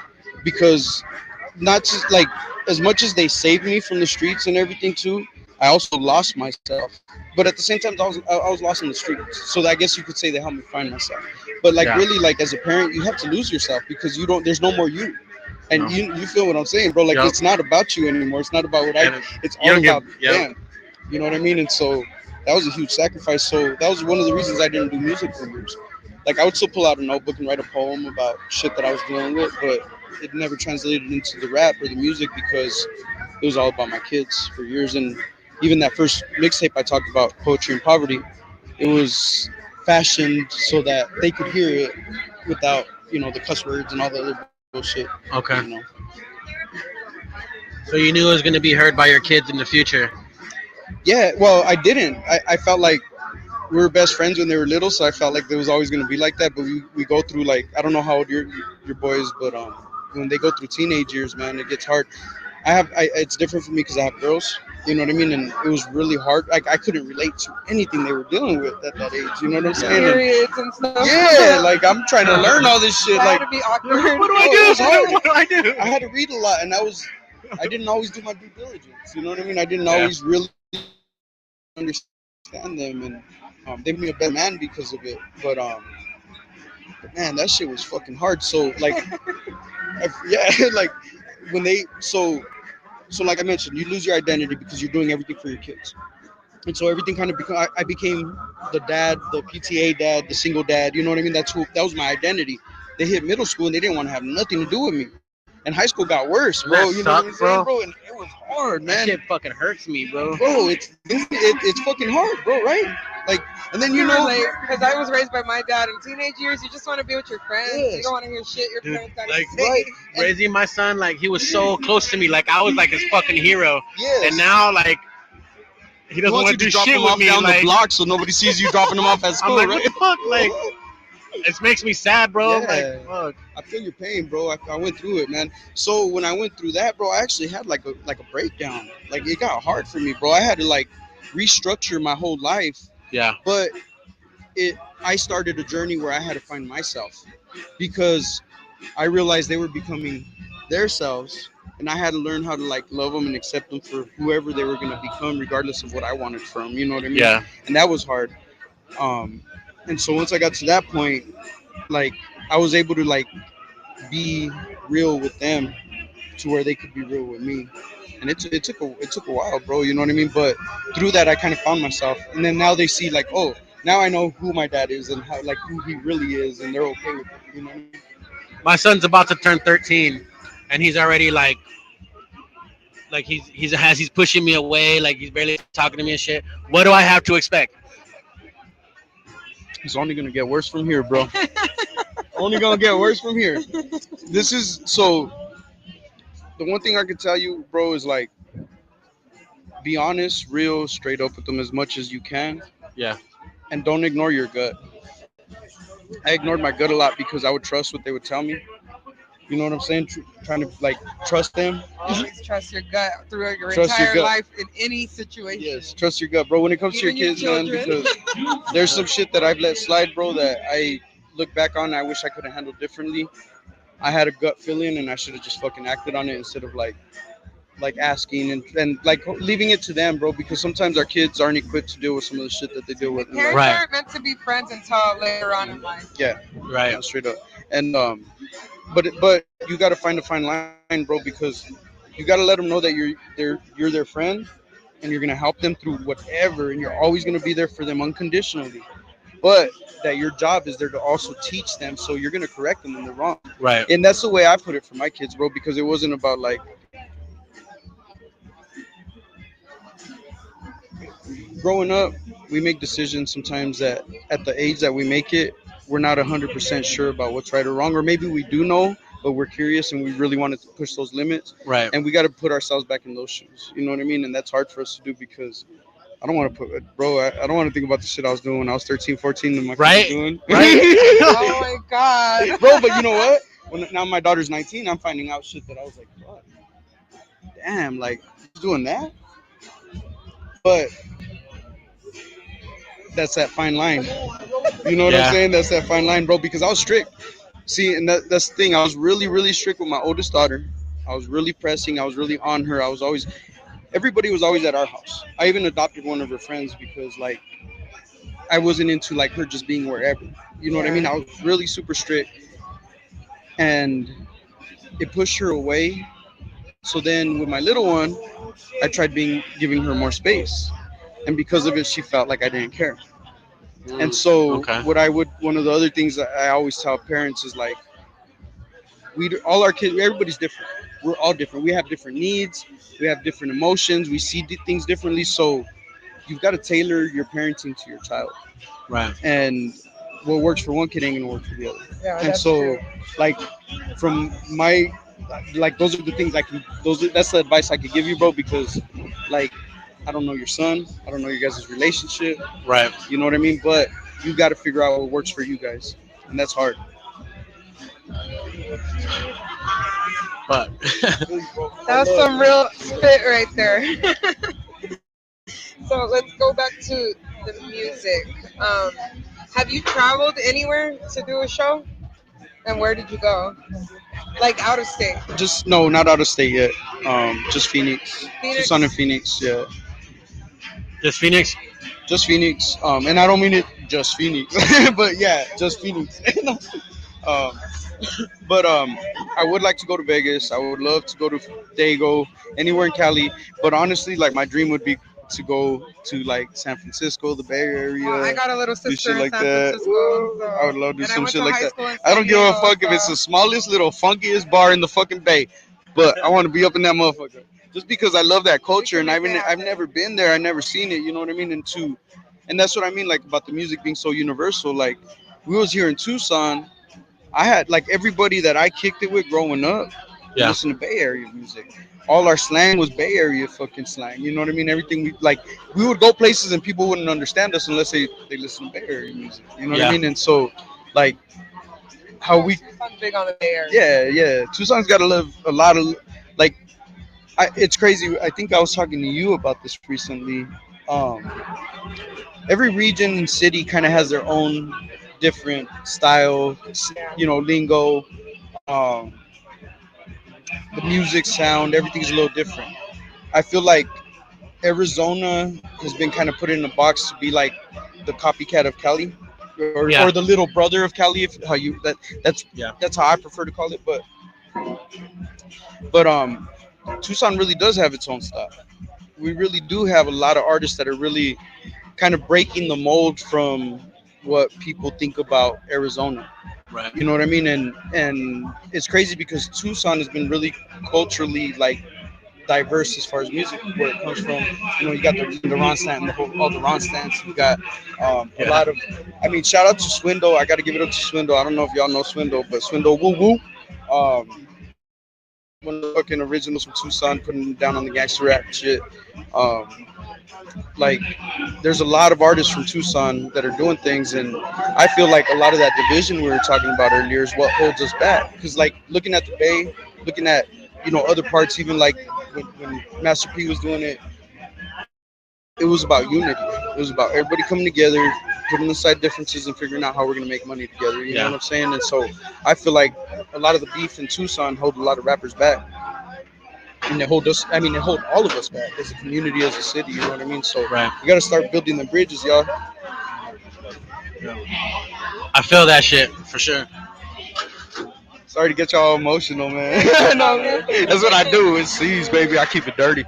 because not just like as much as they saved me from the streets and everything too, I also lost myself. But at the same time, I was lost in the streets. So I guess you could say they helped me find myself. But really, like as a parent, you have to lose yourself because there's no more you. And you feel what I'm saying, bro? Like it's not about you anymore. It's not about what it's all about them. You know what I mean? And so that was a huge sacrifice. So that was one of the reasons I didn't do music for years. Like I would still pull out a notebook and write a poem about shit that I was dealing with, but it never translated into the rap or the music because it was all about my kids for years. And even that first mixtape I talked about, Poetry and Poverty, it was fashioned so that they could hear it without, the cuss words and all the other bullshit. Okay. So you knew it was going to be heard by your kids in the future. Yeah, well, I didn't. I felt like we were best friends when they were little, so I felt like there was always going to be like that. But we go through, like, I don't know how old your boys, but when they go through teenage years, man, it gets hard. It's different for me because I have girls, you know what I mean? And it was really hard. Like, I couldn't relate to anything they were dealing with at that age, you know what I'm saying? Periods and stuff. Yeah, like, I'm trying to learn all this shit. That Like, had to be awkward. What do I do? It was hard. What do I do? I had to read a lot, and I didn't always do my due diligence, you know what I mean? I didn't always really understand them, and they made me a better man because of it. But man, that shit was fucking hard. So like, like when so like I mentioned, you lose your identity because you're doing everything for your kids, and so everything kind of I became the dad, the PTA dad, the single dad. You know what I mean? That was my identity. they hit middle school and they didn't want to have nothing to do with me. And high school got worse, bro. That You know what I'm sucks, saying, bro. bro? And it was hard, That man. shit fucking hurts me, bro. Bro, it's fucking hard, bro, right? Like, and then you know, because I was raised by my dad. In teenage years, you just want to be with your friends. Yes. You don't want to hear shit your Dude, parents got to like, say. raising my son, like, he was so close to me. Like, I was like his fucking hero. Yes. And now, like, he doesn't wants want you to do drop shit him with off me. down Like, the block so nobody sees you dropping him off at school, I'm like, right? what the fuck? Like, it makes me sad, bro. Yeah. Like, fuck. I feel your pain, bro. I went through it, man. So when I went through that, bro, I actually had like a breakdown. Like, it got hard for me, bro. I had to like restructure my whole life. Yeah. But I started a journey where I had to find myself because I realized they were becoming their selves, and I had to learn how to like love them and accept them for whoever they were going to become, regardless of what I wanted from 'em, you know what I mean? Yeah. And that was hard. And so once I got to that point, like, I was able to like be real with them to where they could be real with me. And it took a while, bro. You know what I mean? But through that, I kind of found myself. And then now they see like, oh, now I know who my dad is and how, like, who he really is, and they're okay with it. You know what I mean? My son's about to turn 13, and he's already like he's pushing me away. Like, he's barely talking to me and shit. What do I have to expect? It's only gonna get worse from here, bro. Only gonna get worse from here. This is so. The one thing I can tell you, bro, is like, be honest, real, straight up with them as much as you can. Yeah. And don't ignore your gut. I ignored my gut a lot because I would trust what they would tell me. You know what I'm saying? Trying to like trust them. Always trust your gut throughout your Trust your entire gut. life in any situation. Yes, trust your gut, bro. When it comes Even to your kids, man, children. because there's some shit that I've let slide, bro, that I look back on and I wish I could have handled differently. I had a gut feeling and I should have just fucking acted on it instead of like asking and like leaving it to them, bro, because sometimes our kids aren't equipped to deal with some of the shit that they deal with in Parents life. aren't meant to be friends until later on in life. Yeah, Right. yeah, straight up. And but you got to find a fine line, bro, because you got to let them know that you're their friend and you're gonna help them through whatever, and you're always gonna be there for them unconditionally. But that your job is there to also teach them, so you're gonna correct them when they're wrong. Right. And that's the way I put it for my kids, bro, because it wasn't about like growing up. We make decisions sometimes that at the age that we make it, we're not 100% sure about what's right or wrong, or maybe we do know, but we're curious and we really want to push those limits. Right. And we got to put ourselves back in those shoes. You know what I mean? And that's hard for us to do because I don't want to put, bro, I don't want to think about the shit I was doing when I was 13, 14 and my kids Right. were doing. Right. Oh my god. Bro, but you know what? When now my daughter's 19, I'm finding out shit that I was like, fuck. Damn, like, he's doing that? But that's that fine line. You know what Yeah. I'm saying? That's that fine line, bro, because I was strict. See, and that's the thing. I was really, really strict with my oldest daughter. I was really pressing. I was really on her. I was always, everybody was always at our house. I even adopted one of her friends because, like, I wasn't into, like, her just being wherever. You know what I mean? I was really super strict. And it pushed her away. So then with my little one, I tried giving her more space. And because of it, she felt like I didn't care. And so Okay. one of the other things that I always tell parents is like, all our kids, everybody's different. We're all different. We have different needs. We have different emotions. We see things differently. So you've got to tailor your parenting to your child. Right. And what works for one kid ain't gonna work for the other. Yeah, And that's so, true. like, from my, like, those are the things that's the advice I could give you, bro, because, like, I don't know your son. I don't know your guys' relationship. Right. You know what I mean? But you got to figure out what works for you guys. And that's hard. But That was some real spit right there. So let's go back to the music. Have you traveled anywhere to do a show? And where did you go? Like out of state? No, not out of state yet. Just Phoenix. Phoenix? Tucson and Phoenix, yeah. Just Phoenix? Just Phoenix. And I don't mean it just Phoenix, but yeah, just Phoenix. But I would like to go to Vegas. I would love to go to Dago, anywhere in Cali. But honestly, like, my dream would be to go to like San Francisco, the Bay Area. Well, I got a little do sister shit in like San that. Francisco. So. I would love to do And I some went shit to like high that. school in I don't San give a Diego, fuck if it's the smallest little funkiest bar in the fucking Bay, but I want to be up in that motherfucker just because I love that culture and I've never been there. I never seen it. You know what I mean? And that's what I mean, like about the music being so universal. Like we was here in Tucson. I had like everybody that I kicked it with growing up. Yeah. Listen to Bay Area music. All our slang was Bay Area fucking slang. You know what I mean? Everything we would go places and people wouldn't understand us unless they listen to Bay Area music. You know what I mean? And so, like, how we. Tucson's big on the Bay Area. Yeah. Tucson's got to live a lot of, like, it's crazy. I think I was talking to you about this recently. Every region and city kind of has their own different style, lingo. Um, the music sound, everything's a little different. I feel like Arizona has been kind of put in a box to be like the copycat of Cali, or the little brother of Cali. That's how I prefer to call it. But Tucson really does have its own style. We really do have a lot of artists that are really kind of breaking the mold from what people think about Arizona. Right. You know what I mean? And it's crazy because Tucson has been really culturally like diverse as far as music, where it comes from. You got the Ron Stanton, all the Ron Stantons. You got a lot of. I mean, shout out to Swindle. I got to give it up to Swindle. I don't know if y'all know Swindle, but Swindle Woo Woo. One of the fucking originals from Tucson, putting down on the gangster rap shit. Like, there's a lot of artists from Tucson that are doing things, and I feel like a lot of that division we were talking about earlier is what holds us back. Because, like, looking at the Bay, looking at other parts, even like when Master P was doing it, it was about unity. It was about everybody coming together, putting aside differences, and figuring out how we're gonna make money together. You know what I'm saying? And so I feel like a lot of the beef in Tucson hold a lot of rappers back. And they hold us. I mean, they hold all of us back as a community, as a city. You know what I mean? So we got to start building the bridges, y'all. I feel that shit for sure. Sorry to get y'all emotional, man. No, man. That's what I do. It's CEAZE, baby. I keep it dirty.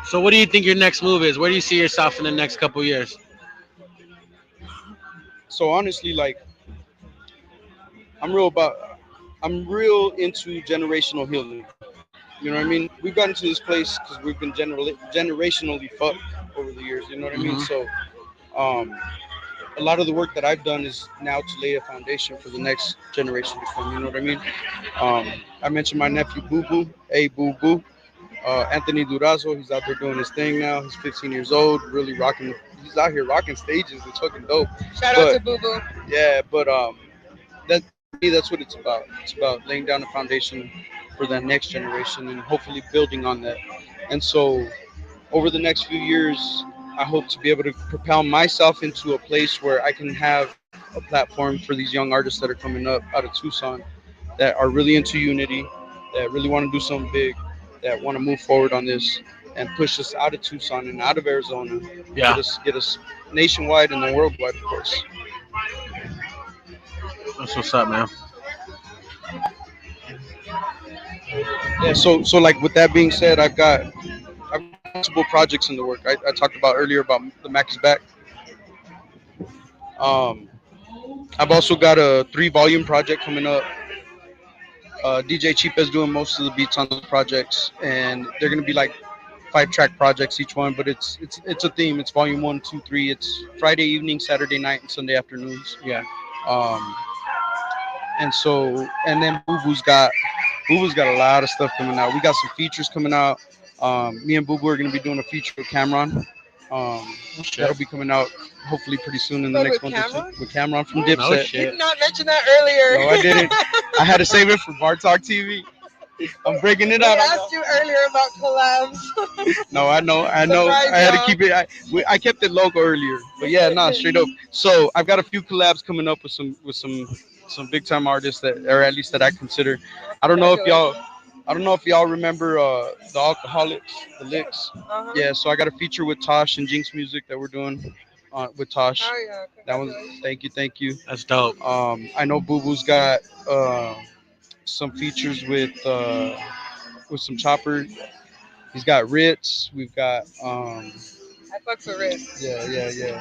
So what do you think your next move is? Where do you see yourself in the next couple years? So honestly, like, I'm real into generational healing. You know what I mean? We've gotten to this place because we've been generationally fucked over the years. You know what I mean? So, a lot of the work that I've done is now to lay a foundation for the next generation to come. You know what I mean? I mentioned my nephew Boo Boo, Boo Boo. Anthony Durazo, he's out there doing his thing now. He's 15 years old, really rocking. He's out here rocking stages. It's fucking dope. Shout out to Boo Boo. Yeah, but that's what it's about. It's about laying down a foundation for that next generation and hopefully building on that. And so, over the next few years, I hope to be able to propel myself into a place where I can have a platform for these young artists that are coming up out of Tucson that are really into unity, that really want to do something big, that want to move forward on this and push us out of Tucson and out of Arizona. Yeah. Get us nationwide and then worldwide, of course. That's what's up, man. Yeah, so like with that being said, I've got multiple projects in the work. I talked about earlier about the Mac is Back. I've also got a 3-volume project coming up. DJ Cheap is doing most of the beats on those projects, and they're gonna be like 5-track projects each one. But it's a theme. It's volume 1, 2, 3. It's Friday evening, Saturday night, and Sunday afternoons. Yeah. And then Boo Boo's got a lot of stuff coming out. We got some features coming out. Me and Boo Boo are gonna be doing a feature with Cameron. That'll be coming out hopefully pretty soon in the next month or two. With Cameron from Dipset. No shit. You did not mention that earlier. No, I didn't. I had to save it for Bar Talk TV. I'm breaking it out. I asked you earlier about collabs. No, I know. Surprise, I had to y'all. keep it. I kept it local earlier, but yeah, straight up. So I've got a few collabs coming up with some some big time artists that, or at least that I consider. I don't know if y'all remember the Alcoholics, the Licks. Yeah, so I got a feature with Tosh and Jinx Music that we're doing with Tosh. Oh yeah. That was thank you. That's dope. I know Boo Boo's got some features with some Chopper. He's got Ritz. We've got I fucks with Ritz. yeah.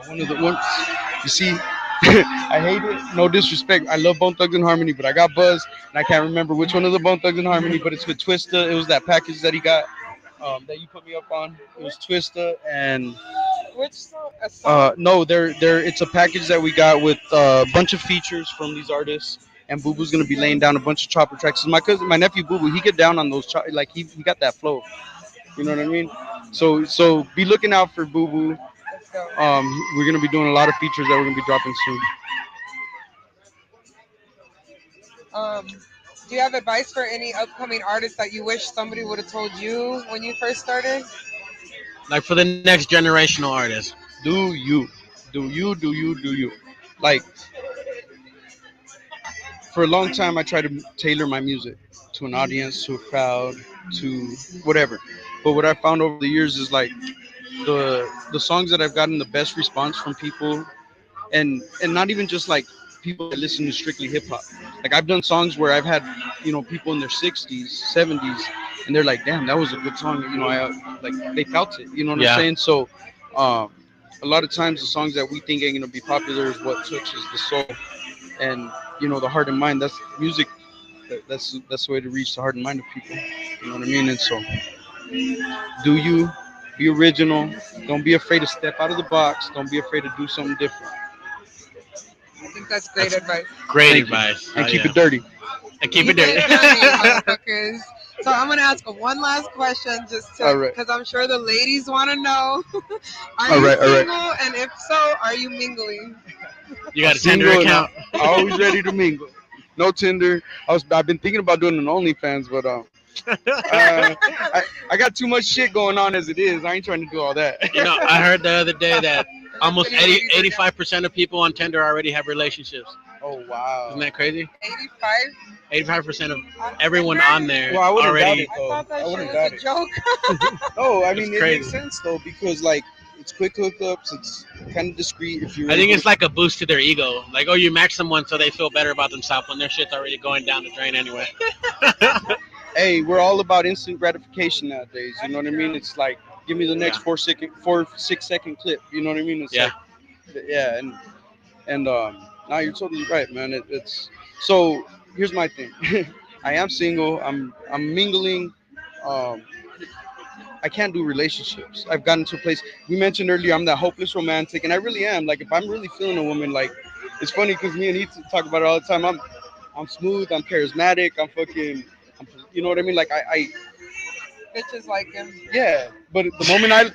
One of the ones you see. I hate it. No disrespect. I love Bone Thugs and Harmony, but I got Buzz, and I can't remember which one of the Bone Thugs and Harmony. But it's with Twista. It was that package that he got that you put me up on. It was Twista and. Which song? No, it's a package that we got with a bunch of features from these artists, and Boo Boo's gonna be laying down a bunch of chopper tracks. My nephew Boo Boo, he get down on those like he got that flow. You know what I mean? So be looking out for Boo Boo. We're gonna be doing a lot of features that we're gonna be dropping soon. Do you have advice for any upcoming artists that you wish somebody would have told you when you first started? Like for the next generational artist. Do you. Like, for a long time, I tried to tailor my music to an audience, to a crowd, to whatever. But what I found over the years is like the songs that I've gotten the best response from people, and not even just like people that listen to strictly hip hop. Like I've done songs where I've had people in their 60s, 70s, and they're like, "Damn, that was a good song." I like they felt it. You know what I'm saying? So, a lot of times the songs that we think ain't gonna be popular is what touches the soul and the heart and mind. That's music. That's the way to reach the heart and mind of people. You know what I mean? And so, do you be original? Don't be afraid to step out of the box. Don't be afraid to do something different. I think that's great advice. Great advice. And keep it dirty. And keep it dirty. Motherfuckers. So I'm gonna ask one last question, just because I'm sure the ladies want to know. Are you single? And if so, are you mingling? You got a Tinder account? Always ready to mingle. No Tinder. I've been thinking about doing an OnlyFans, but I got too much shit going on as it is. I ain't trying to do all that. I heard the other day that almost 85% of people on Tinder already have relationships. Oh wow! Isn't that crazy? 85% of everyone on there I already. I thought that shit was a joke. No, I mean it makes sense though, because like it's quick hookups, it's kind of discreet. I think it's like a boost to their ego. Like, you match someone so they feel better about themselves when their shit's already going down the drain anyway. Hey, we're all about instant gratification nowadays. You know what I mean? It's like, give me the next 6 second clip. You know what I mean? It's and no, you're totally right, man. It's so. Here's my thing. I am single. I'm mingling. I can't do relationships. I've gotten to a place. We mentioned earlier, I'm that hopeless romantic, and I really am. Like, if I'm really feeling a woman, like, it's funny because me and he talk about it all the time. I'm smooth. I'm charismatic. You know what I mean? Like, I bitches like him. Yeah, but the moment and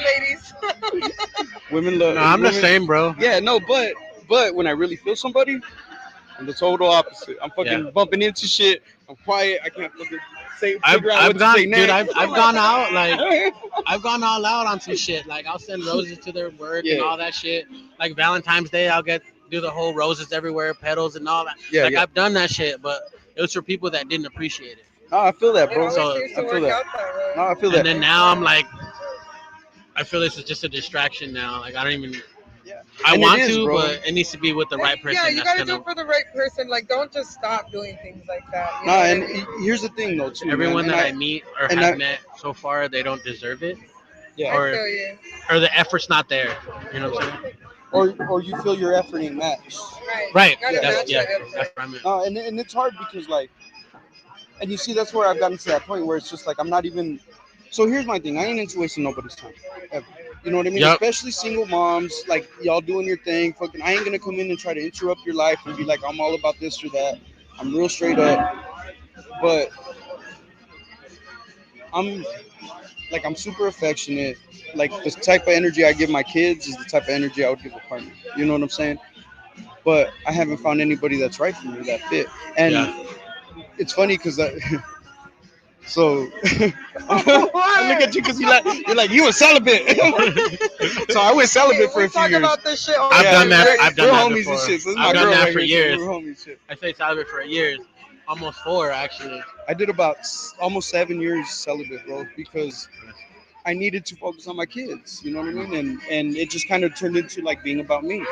ladies. Women love. No, I'm the same, bro. Yeah, no, but when I really feel somebody, I'm the total opposite. I'm fucking bumping into shit. I'm quiet. I can't fucking figure out what to say next. Dude, I've gone out, like, I've gone all out on some shit. Like, I'll send roses to their work and all that shit. Like, Valentine's Day, I'll do the whole roses everywhere, petals and all that. I've done that shit, but it was for people that didn't appreciate it. Oh, I feel that, bro. So, I feel that. No, I feel that. And then now I'm like, I feel this is just a distraction now. Like, I don't even. Yeah. I want to, but it needs to be with the right person. Yeah, you gotta do it for the right person. Like, don't just stop doing things like that. No, and here's the thing, though, too. Everyone that I meet or have met so far, they don't deserve it. Yeah. Or the effort's not there. You know what I'm saying? Or you feel your effort ain't matched. Right. That's what I meant. And it's hard because, like, and you see, that's where I've gotten to that point where it's just like I'm not even. So here's my thing: I ain't into wasting nobody's time, ever. You know what I mean? Yep. Especially single moms, like y'all doing your thing. Fucking, I ain't gonna come in and try to interrupt your life and be like, I'm all about this or that. I'm real straight up, but I'm super affectionate. Like, the type of energy I give my kids is the type of energy I would give a partner. You know what I'm saying? But I haven't found anybody that's right for me, that fit. And it's funny because So I look at you because you're like you were celibate. So I went celibate for a few talk years. about this shit all I've done that. I've done we're that homies before. and shit. So this is I've my done girl that right for here, so years. we're homies and shit. I stayed celibate for years, almost 4 actually. I did about almost 7 years celibate, bro, because I needed to focus on my kids. You know what I mean? And it just kind of turned into like being about me.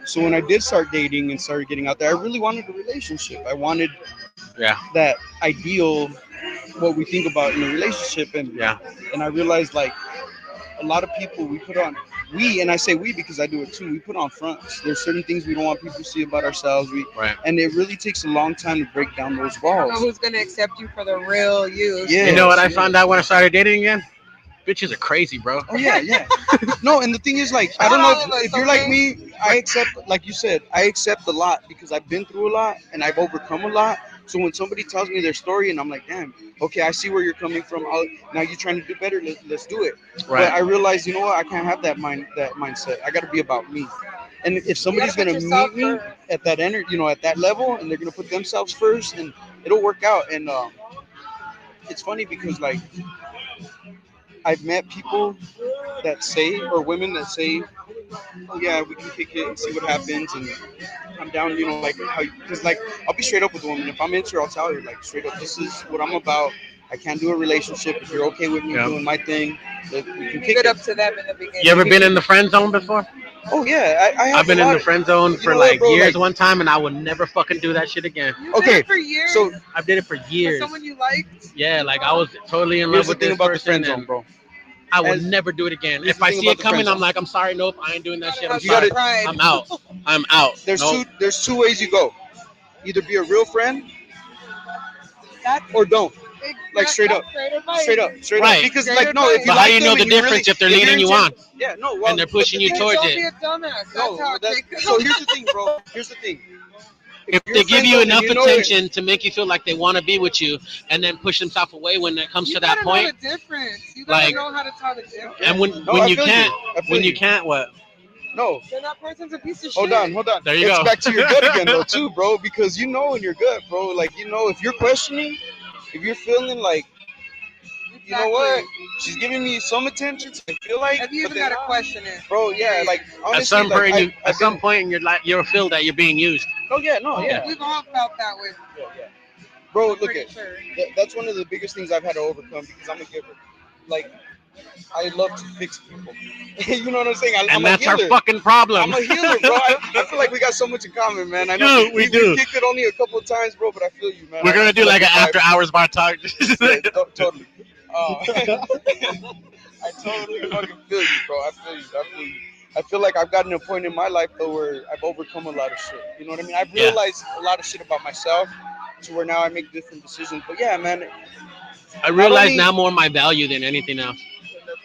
So when I did start dating and started getting out there, I really wanted a relationship. I wanted that ideal, what we think about in a relationship, and I realized like a lot of people and I say we because I do it too. We put on fronts. There's certain things we don't want people to see about ourselves. And it really takes a long time to break down those I don't know walls. who's gonna accept you for the real you. Yeah. You know what I found out when I started dating again? Bitches are crazy, bro. Oh yeah. No, and the thing is, like, I don't know if you're like me. I accept, like you said, I accept a lot because I've been through a lot and I've overcome a lot. So when somebody tells me their story and I'm like, damn, okay, I see where you're coming from. Now you're trying to do better. Let's do it. Right. But I realize, you know what? I can't have that mindset. I got to be about me. And if somebody's gonna meet me at that at that level, and they're gonna put themselves first, and it'll work out. And it's funny because like I've met people that say, or women that say, oh yeah, we can kick it and see what happens, and I'm down, like how, because like I'll be straight up with a woman. If I'm into her, I'll tell her like straight up, this is what I'm about. I can't do a relationship. If you're okay with me doing my thing, we can kick it. Up to them in the beginning. You ever been in the friend zone before? Oh yeah, I have. I've been in the friend zone for what, like bro, years like, one time, and I would never fucking do that shit again. You did it for years? So I did it for years. For someone you liked? Yeah, like I was totally in love with this about person. the friend zone, bro. I would never do it again. Here's If the I thing see about it the coming, friend I'm zone. like, I'm sorry, nope, I ain't doing that shit. I'm You gotta- sorry. I'm out. I'm out. There's two ways you go. Either be a real friend or don't. Like straight up. Straight up. Right. Because like no, if you But like how do you know them the and you difference really, if they're leading you on? Yeah, no, And they're pushing you towards Don't it. be a dumbass. No, That's how it goes. so here's the thing, bro. Here's the thing. If you're they give friend you zone and enough you know it- attention to make you feel like they want to be with you, and then push themselves away when it comes to that You point, gotta know the difference. You gotta like- know how to tell the difference. and when I you feel can't, I feel when you can't, what? No. Then that person's a piece of shit. Hold on. There you it's go. back to your gut again though too, bro, because you know in your gut, bro, like if you're questioning, if you're feeling like you know what? She's giving me some attention, so I feel like. Have you but even then, got to question it? bro? Yeah, like honestly, At some like, point, at some point in your life, you'll feel that you're being used. Oh yeah, no, yeah, We've all felt that way. bro. Look Pretty at sure. that's one of the biggest things I've had to overcome because I'm a giver. Like I love to fix people. You know what I'm saying? I'm that's a our healer. fucking problem. I'm a healer, bro. I feel like we got so much in common, man. I know Dude, we do. We've kicked it only a couple of times, bro, but I feel you, man. We're gonna I do feel like an the vibe. after hours bar talk. Yeah, totally. I totally fucking feel you, bro. I feel you. I feel like I've gotten to a point in my life though where I've overcome a lot of shit. You know what I mean? I've realized a lot of shit about myself to where now I make different decisions. But yeah, man, I realize now more my value than anything else.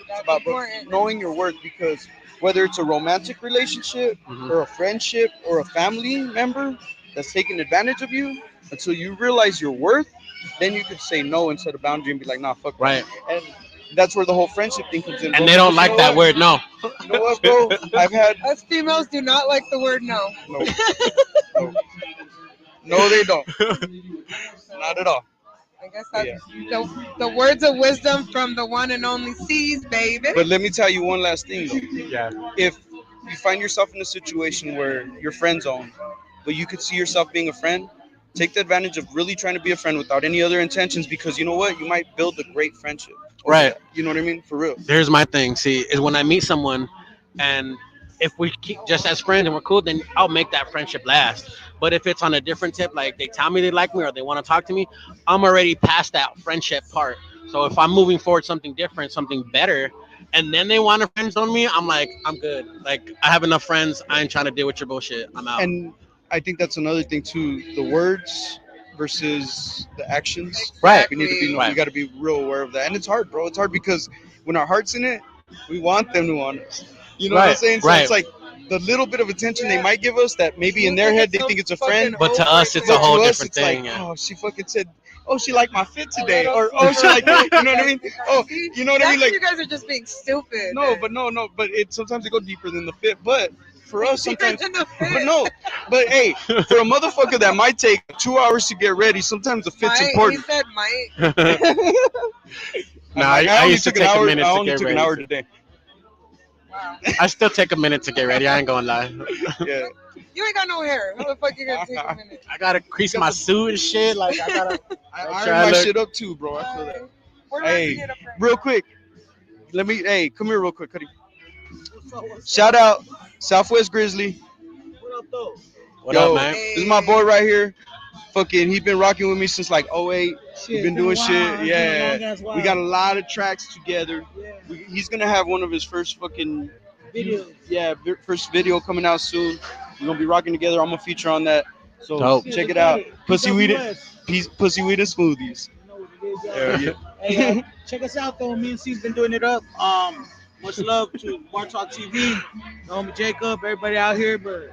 it's about knowing your worth because whether it's a romantic relationship or a friendship or a family member that's taking advantage of you, until you realize your worth, then you could say no and set a boundary and be like, nah, fuck. Right. And that's where the whole friendship thing comes in. And bro. they don't Because like you know that what? word, no. You know what, bro? I've had Us females do not like the word no. no, they don't. Not at all. I guess that's the words of wisdom from the one and only CEAZE, baby. But let me tell you one last thing, though. Yeah. If you find yourself in a situation where you're friend zoned, but you could see yourself being a friend, take the advantage of really trying to be a friend without any other intentions, because you know what? You might build a great friendship. Right. You know what I mean? For real. Here's my thing. See, is when I meet someone, and if we keep just as friends and we're cool, then I'll make that friendship last. But if it's on a different tip, like they tell me they like me or they want to talk to me, I'm already past that friendship part. So if I'm moving forward something different, something better, and then they want to friend zone me, I'm like, I'm good. Like I have enough friends. I ain't trying to deal with your bullshit. I'm out. And I think that's another thing too. The words versus the actions. Right. We need to be. Right. We got to be real aware of that. And it's hard, bro. It's hard because when our heart's in it, we want them to want us. You know what I'm saying? So it's like the little bit of attention they might give us that maybe in their head they think it's a friend, but to us it's a whole different it's thing. Like, yeah. oh, she fucking said, oh, she liked my fit today, or oh, she like, you know what I mean? Oh, you know what I mean? Like, you guys are just being stupid. no, but it sometimes they go deeper than the fit. But for us sometimes. But no, but hey, for a motherfucker that might take 2 hours to get ready, sometimes the fit's important. He said might. Nah, Like, I only used to took an take a hour. minute I to only get took ready. an hour today. I still take a minute to get ready. I ain't gonna lie. Yeah. You ain't got no hair. How the fuck you gonna take a minute? I gotta crease my suit and shit. Like I gotta. I make iron sure my look- shit up too, bro. I feel that. Where do I Hey, get up from? real quick. Hey, come here real quick, Cuddy. Shout out Southwest Grizzly. What Yo, up, man? this is my boy right here. Fucking, he been rocking with me since like 08. We've been doing shit. Yeah, we got a lot of tracks together. He's gonna have one of his first fucking videos. Yeah, first video coming out soon. We're gonna be rocking together. I'm gonna feature on that. So Dope. check it out. Pussy Weed and Smoothies. Yeah. Hey, check us out though. Me and C's been doing it up. Much love to Bar Talk TV, homie Jacob, everybody out here. But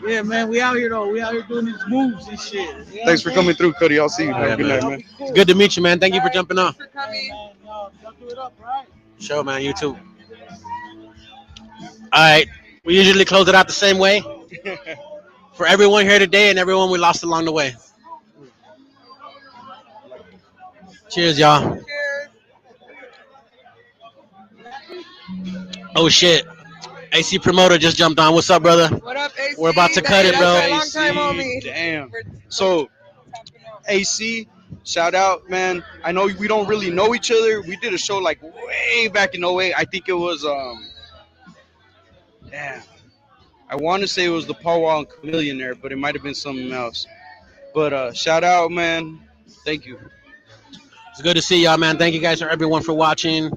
yeah, man, we out here though. We out here doing these moves and shit. You know Thanks for coming through, Cuddy. I'll see you. Yeah, Have a good man. night, man. It's good to meet you, man. Thank you for jumping on. For coming. Y'all do it up, right? Sure, man. You too. All right. We usually close it out the same way. For everyone here today and everyone we lost along the way. Cheers, y'all. Cheers. Oh shit. AC Promoter just jumped on. What's up, brother? What up, AC? We're about to cut it, bro. That's a long time, homie. Damn. So, AC, shout out, man. I know we don't really know each other. We did a show like way back in 08. I think it was damn. I want to say it was the Paul Wall and Chameleonaire, but it might have been something else. But shout out, man. Thank you. It's good to see y'all, man. Thank you guys for everyone for watching.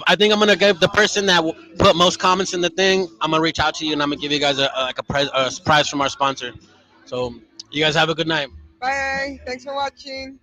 I think I'm gonna give the person that put most comments in the thing. I'm gonna reach out to you and I'm gonna give you guys a surprise from our sponsor. So you guys have a good night. Bye. Thanks for watching.